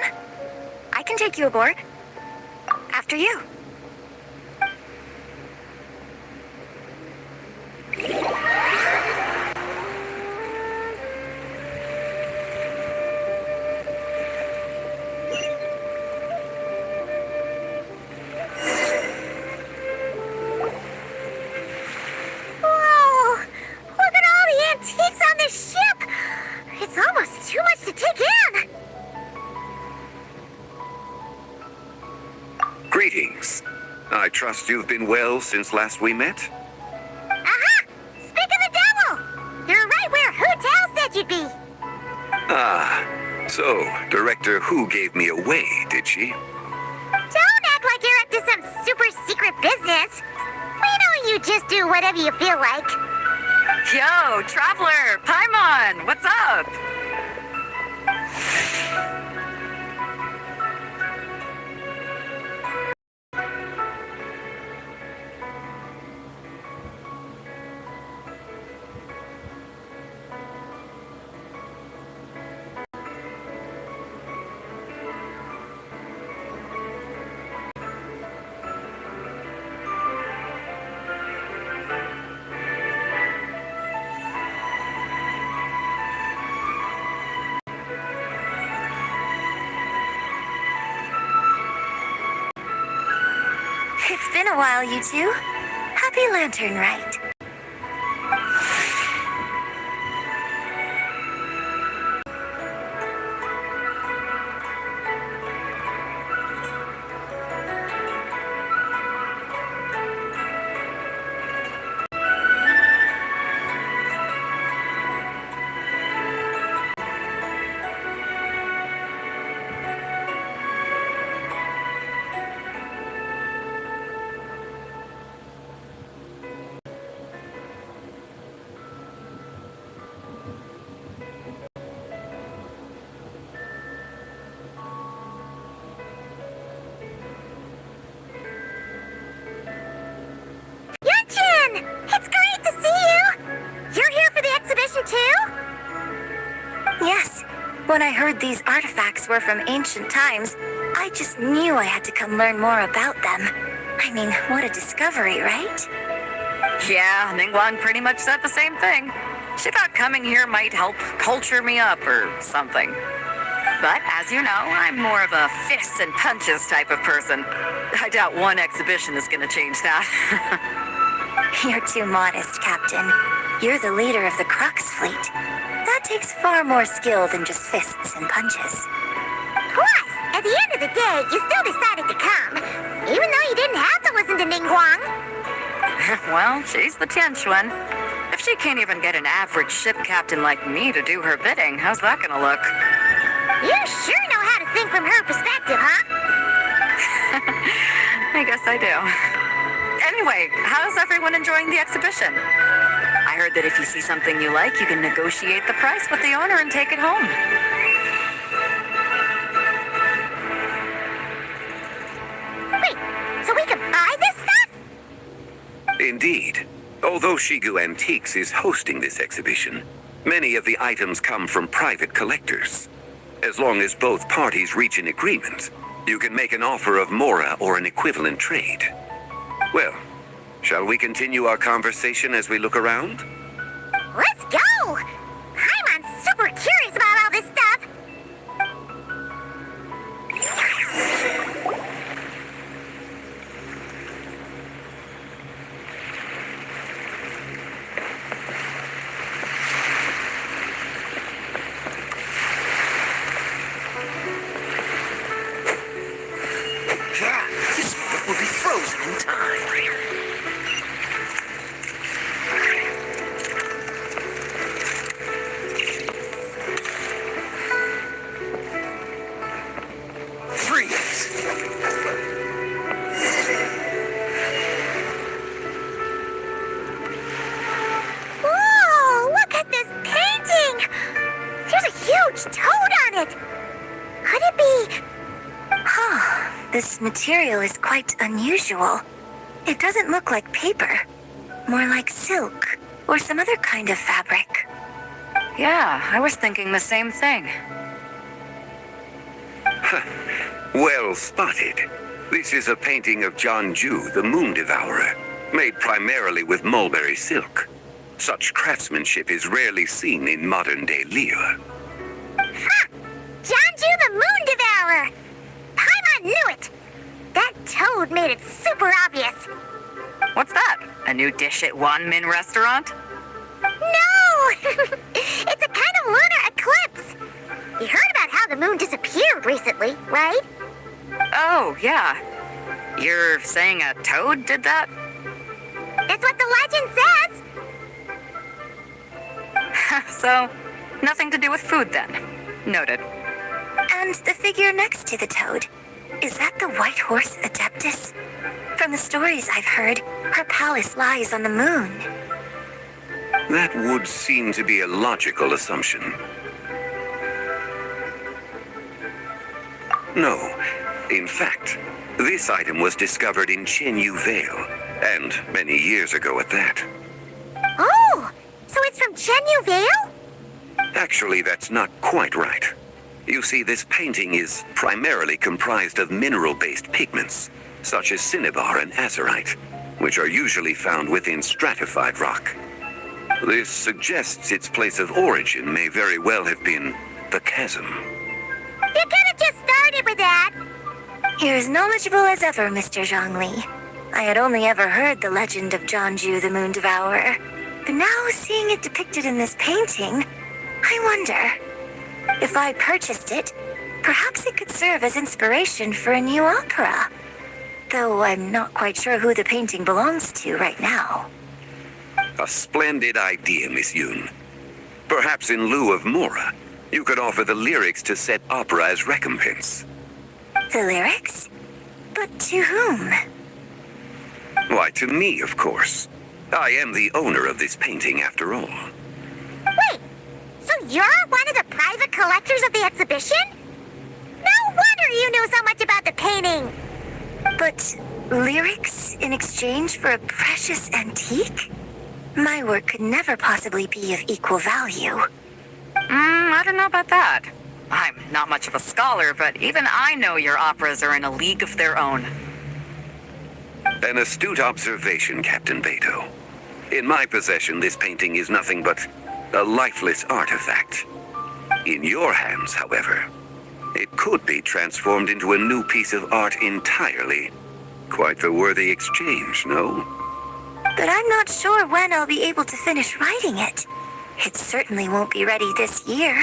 I can take you aboard. After you. Whoa! Look at all the antiques on this ship! It's almost too much to take in! Greetings. I trust you've been well since last we met? Aha! Speak of the devil! You're right where Hu Tao said you'd be! Ah, so Director Hu gave me away, did she? Don't act like you're up to some super secret business! We know you just do whatever you feel like. Yo, Traveler! Paimon! What's up? It's been a while, you two. Happy Lantern Rite. Yunchin! It's great to see you! You're here for the exhibition too? Yes. When I heard these artifacts were from ancient times, I just knew I had to come learn more about them. I mean, what a discovery, right? Yeah, Ningguang pretty much said the same thing. She thought coming here might help culture me up or something. But as you know, I'm more of a fists and punches type of person. I doubt one exhibition is gonna change that. You're too modest, Captain. You're the leader of the Crux fleet. That takes far more skill than just fists and punches. Plus, at the end of the day, you still decided to come, even though you didn't have to listen to Ningguang. Well, she's the Tianch one. If she can't even get an average ship captain like me to do her bidding, how's that gonna look? You sure know how to think from her perspective, huh? I guess I do. Anyway, how's everyone enjoying the exhibition? I heard that if you see something you like, you can negotiate the price with the owner and take it home. Wait, so we can buy this stuff? Indeed. Although Shigu Antiques is hosting this exhibition, many of the items come from private collectors. As long as both parties reach an agreement, you can make an offer of mora or an equivalent trade. Well, shall we continue our conversation as we look around? Let's go! Paimon's super curious about all this stuff. This boat will be frozen in time. Freeze! Whoa, look at this painting! There's a huge toad on it! Could it be... This material is quite unusual. It doesn't look like paper. More like silk or some other kind of fabric. Yeah, I was thinking the same thing. Well spotted. This is a painting of Janju, the Moon Devourer, made primarily with mulberry silk. Such craftsmanship is rarely seen in modern-day Lear. Ha! Janju the Moon Devourer! Paimon knew it! That toad made it super obvious. What's that? A new dish at Wanmin restaurant? No! It's a kind of lunar eclipse. You heard about how the moon disappeared recently, right? Oh, yeah. You're saying a toad did that? That's what the legend says. So, nothing to do with food then. Noted. And the figure next to the toad, is that the white horse Adeptus? From the stories I've heard, her palace lies on the moon. That would seem to be a logical assumption. No. In fact, this item was discovered in Chenyu Vale, and many years ago at that. Oh, so it's from Chenyu Vale? Actually, that's not quite right. You see, this painting is primarily comprised of mineral-based pigments, such as cinnabar and azurite, which are usually found within stratified rock. This suggests its place of origin may very well have been the chasm. You could have just started with that. You're as knowledgeable as ever, Mr. Zhongli. I had only ever heard the legend of Janju the Moon Devourer, but now seeing it depicted in this painting, I wonder, if I purchased it, perhaps it could serve as inspiration for a new opera. Though I'm not quite sure who the painting belongs to right now. A splendid idea, Miss Yoon. Perhaps in lieu of Mora, you could offer the lyrics to said opera as recompense. The lyrics? But to whom? Why, to me, of course. I am the owner of this painting, after all. Wait, so you're one of the private collectors of the exhibition? No wonder you know so much about the painting. But lyrics in exchange for a precious antique? My work could never possibly be of equal value. I don't know about that. I'm not much of a scholar, but even I know your operas are in a league of their own. An astute observation, Captain Beto. In my possession, this painting is nothing but a lifeless artifact. In your hands, however, it could be transformed into a new piece of art entirely. Quite the worthy exchange, no? But I'm not sure when I'll be able to finish writing it. It certainly won't be ready this year.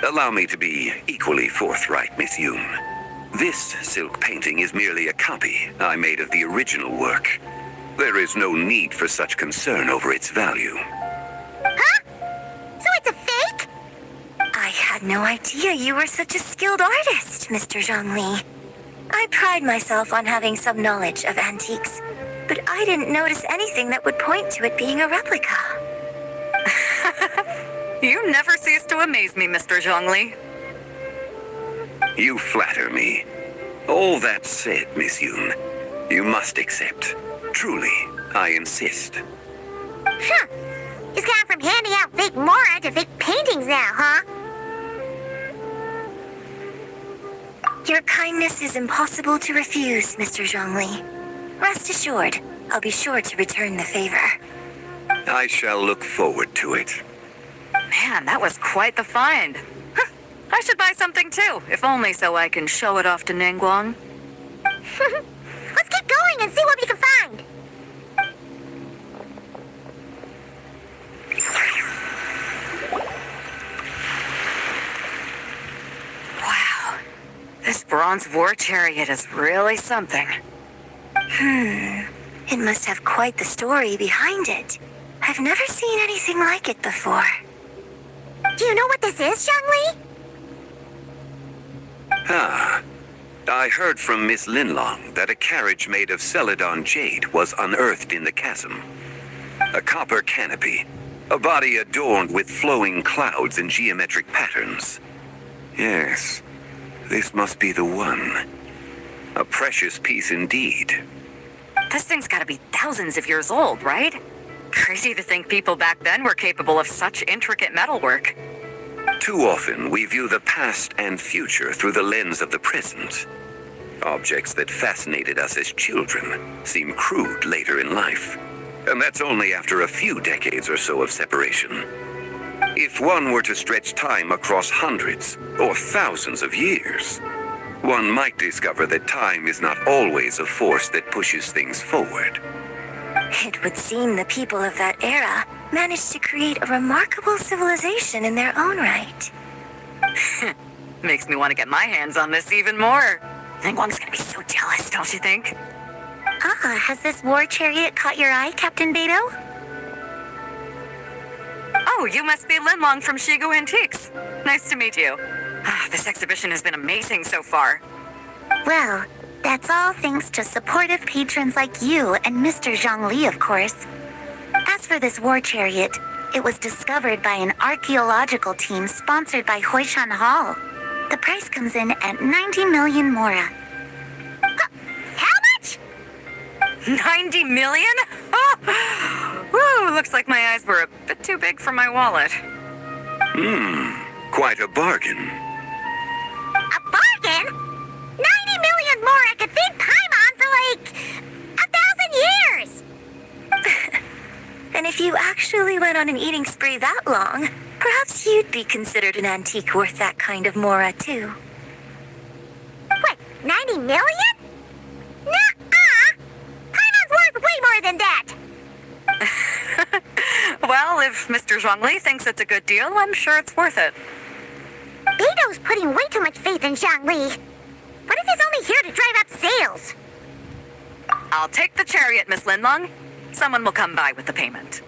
Allow me to be equally forthright, Miss Yoon. This silk painting is merely a copy I made of the original work. There is no need for such concern over its value. Huh? So it's a fake? I had no idea you were such a skilled artist, Mr. Zhongli. I pride myself on having some knowledge of antiques, but I didn't notice anything that would point to it being a replica. You never cease to amaze me, Mr. Zhongli. You flatter me. All that said, Miss Yoon, you must accept. Truly, I insist. Huh. He's gone from handing out fake Mora to fake paintings now, huh? Your kindness is impossible to refuse, Mr. Zhongli. Rest assured, I'll be sure to return the favor. I shall look forward to it. Man, that was quite the find. I should buy something too, if only so I can show it off to Ningguang. Let's keep going and see what we can find. Wow. This bronze war chariot is really something. It must have quite the story behind it. I've never seen anything like it before. Do you know what this is, Zhongli? Ah. I heard from Miss Linlong that a carriage made of Celadon jade was unearthed in the chasm. A copper canopy, a body adorned with flowing clouds and geometric patterns. Yes, this must be the one. A precious piece indeed. This thing's gotta be thousands of years old, right? Crazy to think people back then were capable of such intricate metalwork. Too often, we view the past and future through the lens of the present. Objects that fascinated us as children seem crude later in life. And that's only after a few decades or so of separation. If one were to stretch time across hundreds or thousands of years, one might discover that time is not always a force that pushes things forward. It would seem the people of that era managed to create a remarkable civilization in their own right. Makes me want to get my hands on this even more. Ningguang's gonna be so jealous, don't you think? Has this war chariot caught your eye, Captain Beto? Oh, you must be Linlong from Shigu Antiques. Nice to meet you. This exhibition has been amazing so far. Well, that's all thanks to supportive patrons like you and Mr. Zhongli, of course. As for this war chariot, it was discovered by an archaeological team sponsored by Hoishan Hall. The price comes in at 90 million mora. How much? 90 million? Woo, looks like my eyes were a bit too big for my wallet. Quite a bargain. A bargain? 90 million mora could feed Paimon for like 1,000 years! And if you actually went on an eating spree that long, perhaps you'd be considered an antique worth that kind of mora, too. What, 90 million? Nuh-uh! Paimon's worth way more than that! Well, if Mr. Zhongli thinks it's a good deal, I'm sure it's worth it. Beto's putting way too much faith in Zhongli. What if he's only here to drive up sales? I'll take the chariot, Miss Linlong. Someone will come by with the payment.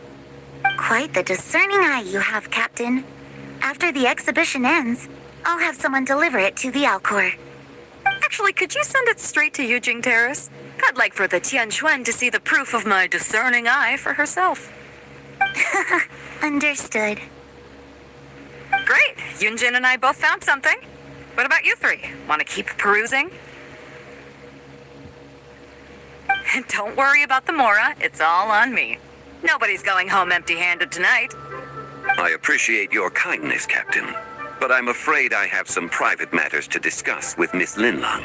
Quite the discerning eye you have, Captain. After the exhibition ends, I'll have someone deliver it to the Alcor. Actually, could you send it straight to Yujing Terrace? I'd like for the Tianquan to see the proof of my discerning eye for herself. Understood. Great. Yunjin and I both found something. What about you three? Want to keep perusing? Don't worry about the mora. It's all on me. Nobody's going home empty-handed tonight. I appreciate your kindness, Captain, but I'm afraid I have some private matters to discuss with Miss Linlong.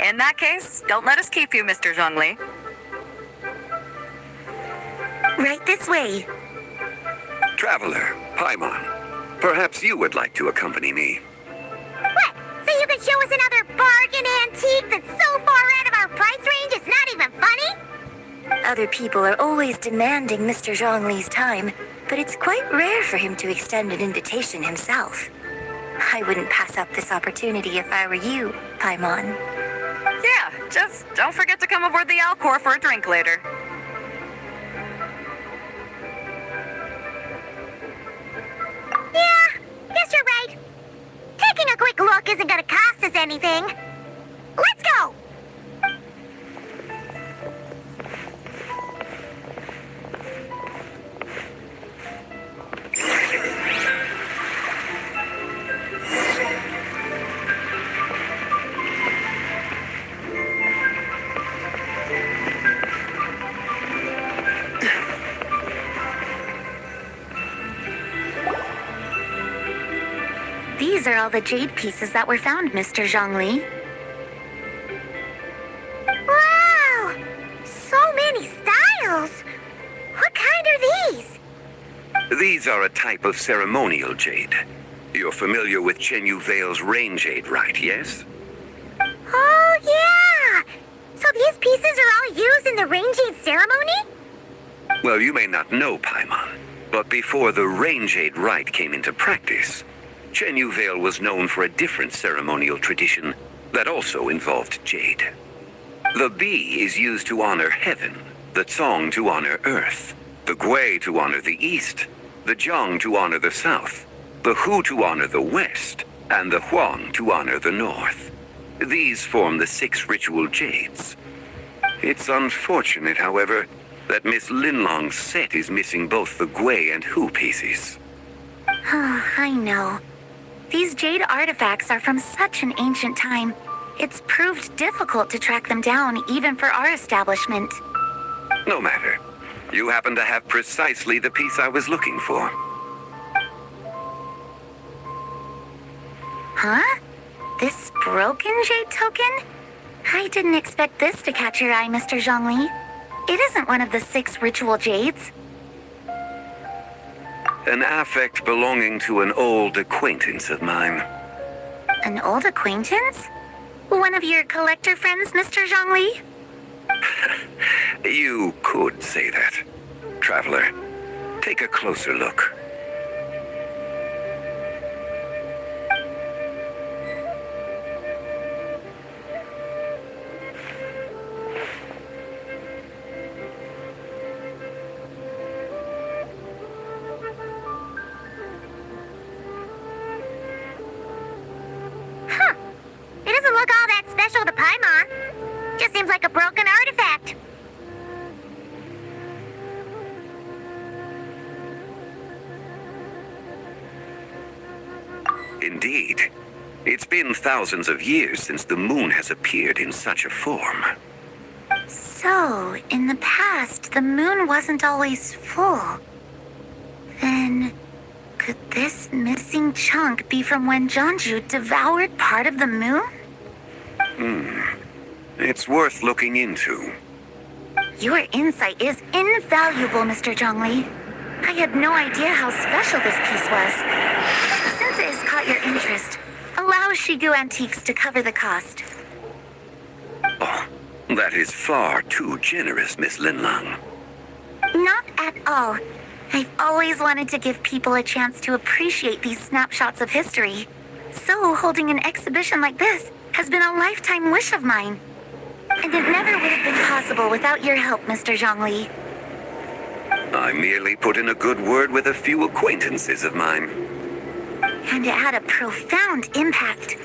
In that case, don't let us keep you, Mr. Zhongli. Right this way. Traveler, Paimon, perhaps you would like to accompany me. What? So you can show us another bargain antique that's so far out of our price range it's not even funny? Other people are always demanding Mr. Zhongli's time, but it's quite rare for him to extend an invitation himself. I wouldn't pass up this opportunity if I were you, Paimon. Yeah, just don't forget to come aboard the Alcor for a drink later. Yeah, guess you're right. Taking a quick look isn't gonna cost us anything. Let's go! These are all the jade pieces that were found, Mr. Zhongli. Wow! So many styles! What kind are these? These are a type of ceremonial jade. You're familiar with Chenyu Vale's rain jade, right, yes? Oh, yeah! So these pieces are all used in the rain jade ceremony? Well, you may not know, Paimon, but before the rain jade rite came into practice, Chenyu Vale was known for a different ceremonial tradition that also involved jade. The bee is used to honor heaven, the Tsong to honor earth, the Gui to honor the east, the Jiang to honor the south, the Hu to honor the west, and the Huang to honor the north. These form the 6 ritual jades. It's unfortunate, however, that Miss Linlong's set is missing both the Gui and Hu pieces. Oh, I know. These jade artifacts are from such an ancient time. It's proved difficult to track them down, even for our establishment. No matter. You happen to have precisely the piece I was looking for. Huh? This broken jade token? I didn't expect this to catch your eye, Mr. Zhongli. It isn't one of the 6 ritual jades. An affect belonging to an old acquaintance of mine. An old acquaintance? One of your collector friends, Mr. Zhongli? You could say that. Traveler, take a closer look. Huh. It doesn't look all that special to Paimon. Just seems like a broken artifact. Indeed. It's been thousands of years since the moon has appeared in such a form. So, in the past, the moon wasn't always full. Then, could this missing chunk be from when Jeonju devoured part of the moon? It's worth looking into. Your insight is invaluable, Mr. Zhongli. I had no idea how special this piece was. Since it has caught your interest, allow Shigu Antiques to cover the cost. Oh, that is far too generous, Miss Linlang. Not at all. I've always wanted to give people a chance to appreciate these snapshots of history. So, holding an exhibition like this has been a lifetime wish of mine. And it never would have been possible without your help, Mr. Zhongli. I merely put in a good word with a few acquaintances of mine. And it had a profound impact.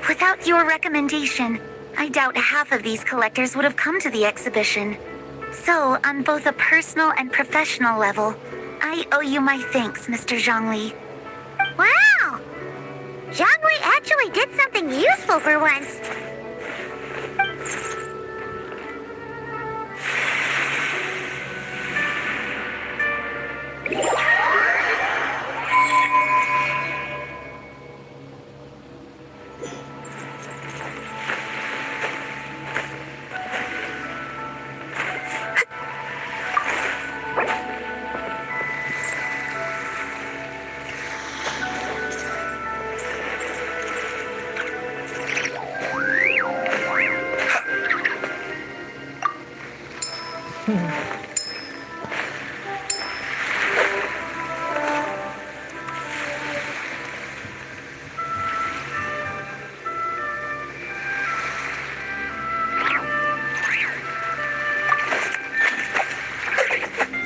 Without your recommendation, I doubt half of these collectors would have come to the exhibition. So, on both a personal and professional level, I owe you my thanks, Mr. Zhongli. Wow! Zhongli actually did something useful for once.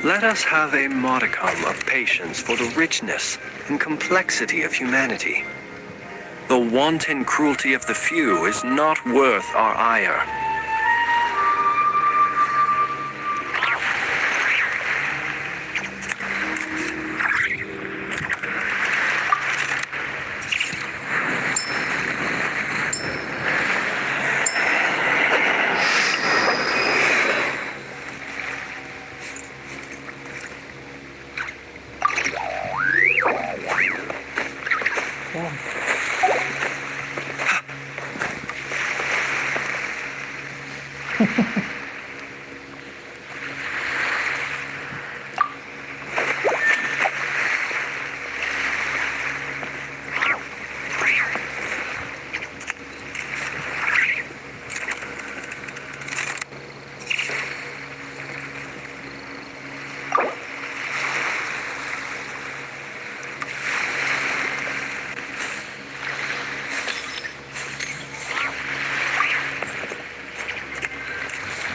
Let us have a modicum of patience for the richness and complexity of humanity. The wanton cruelty of the few is not worth our ire.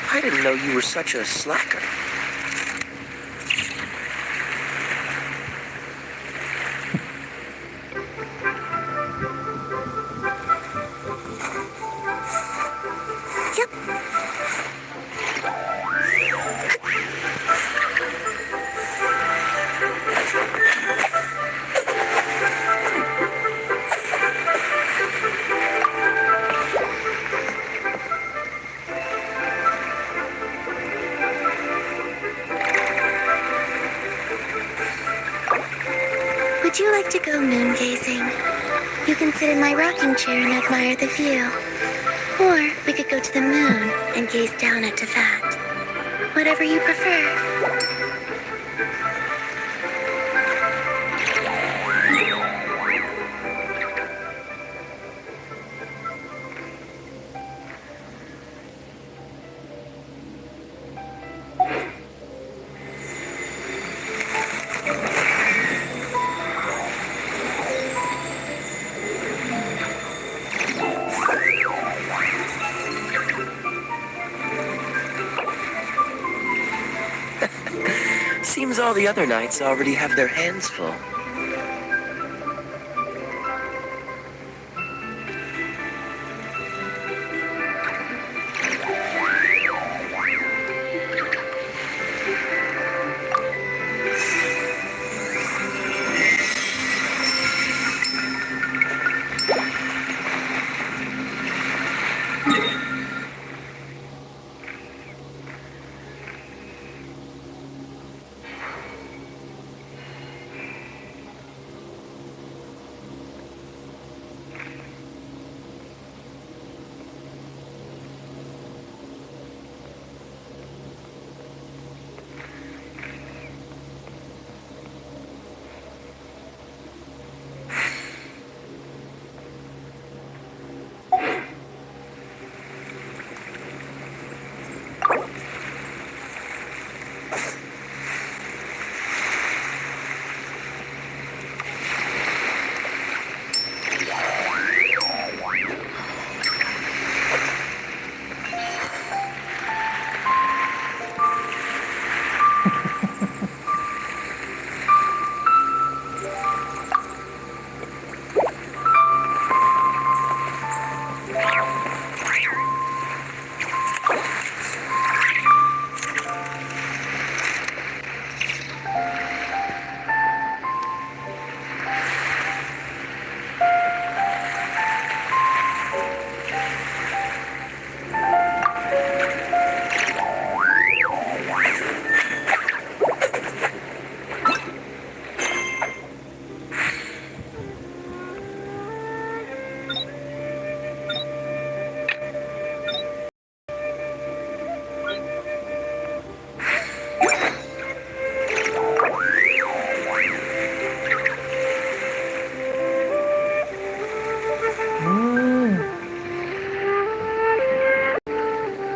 I didn't know you were such a slacker. Would you like to go moon gazing? You can sit in my rocking chair and admire the view. Or we could go to the moon and gaze down at Tefat. Whatever you prefer. Seems all the other knights already have their hands full.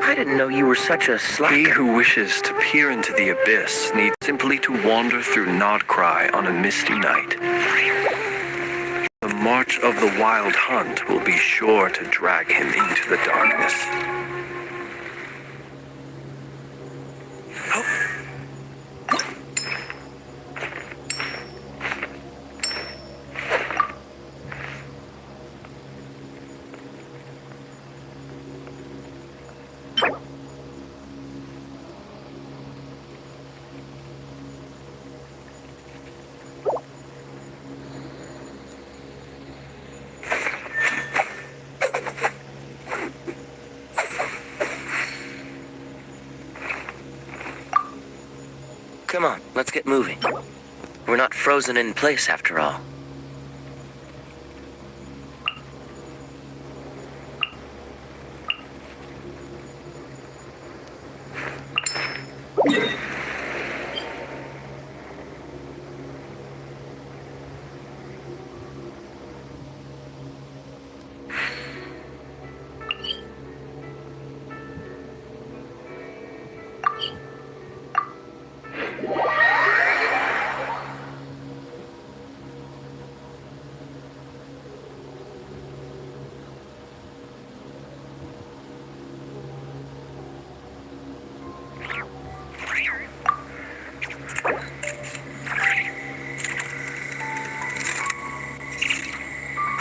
I didn't know you were such a slacker. He who wishes to peer into the abyss needs simply to wander through Nodcry on a misty night. The march of the wild hunt will be sure to drag him into the darkness. Come on, let's get moving. We're not frozen in place after all.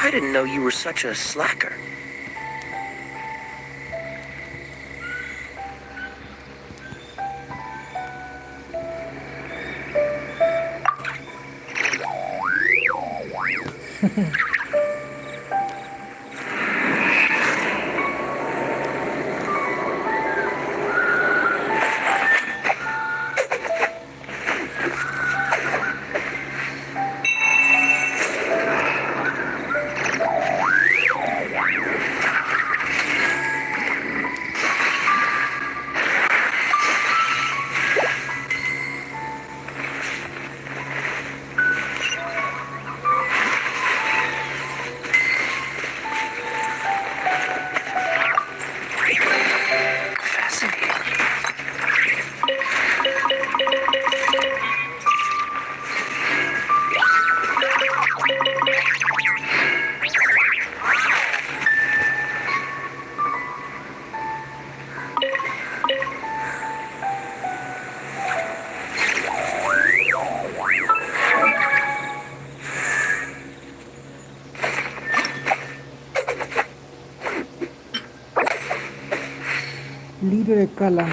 I didn't know you were such a slacker. Libro de Cala.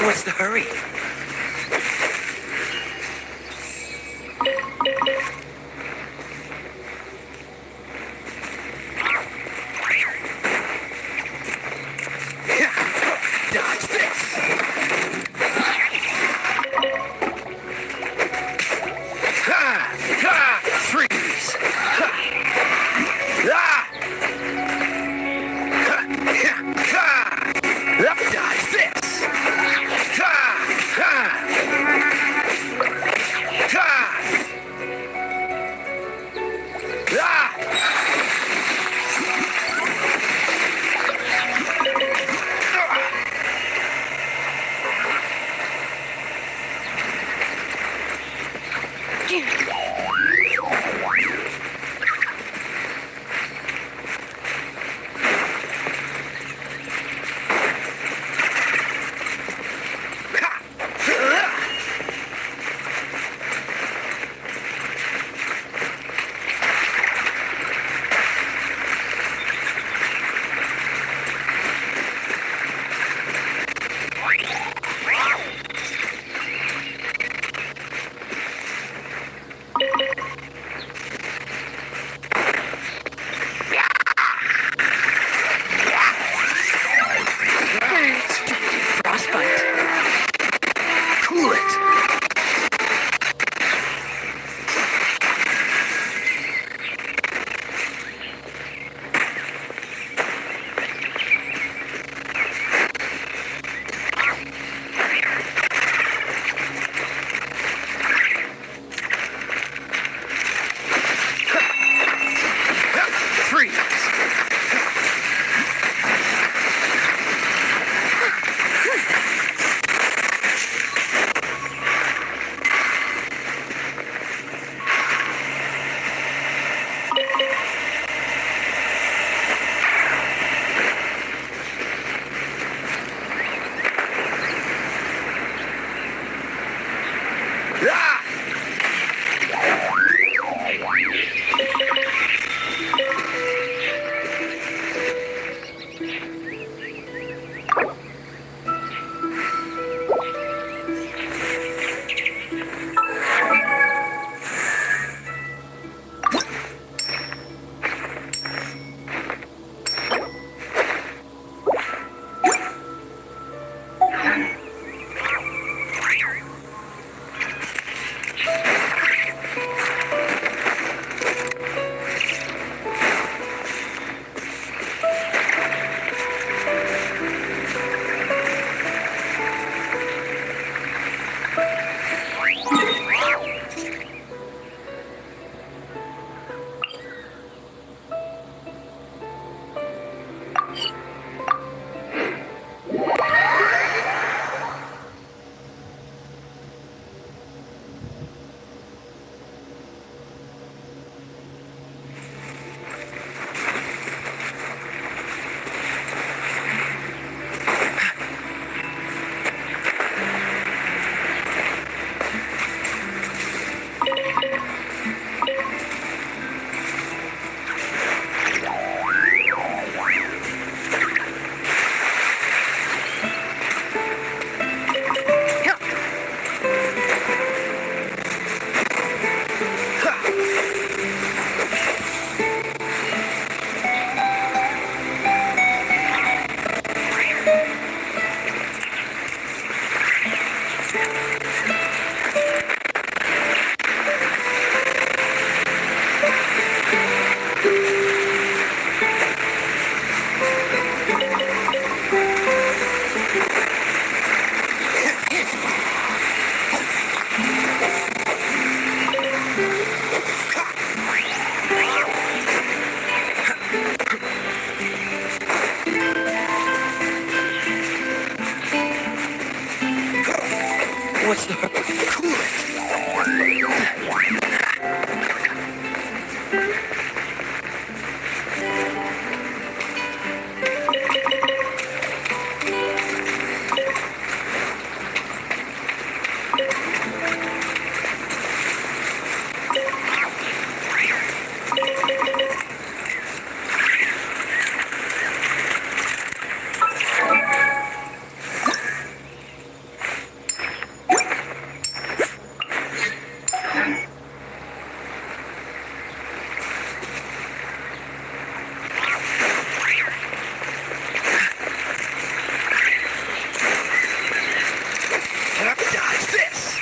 What's the hurry? Dodge this! Freeze! Dodge this! What's the... Cool Dodge this!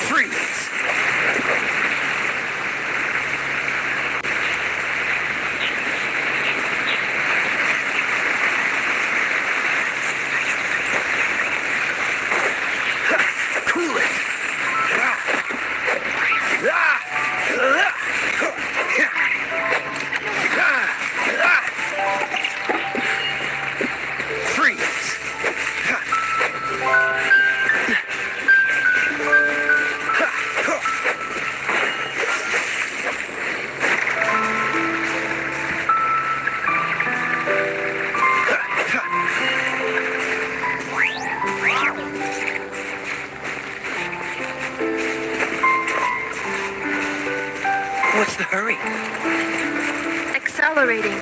Freeze! Cool it! Freeze! What's the hurry? Accelerating.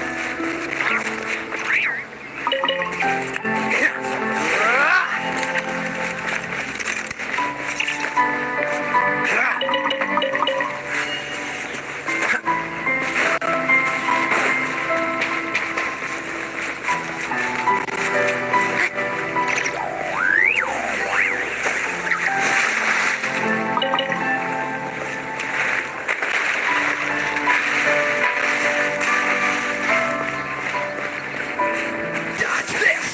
Dodge this!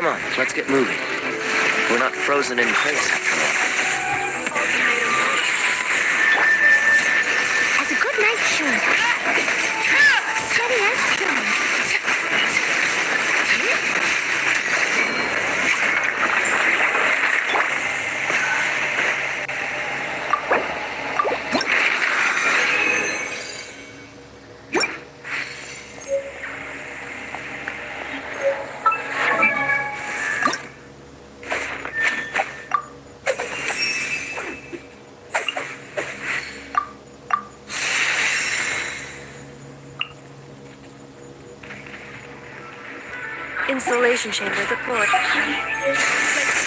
Come on, let's get moving. We're not frozen in place after all. As a good night shirt. Steady as strong. Insulation chamber deployed. Place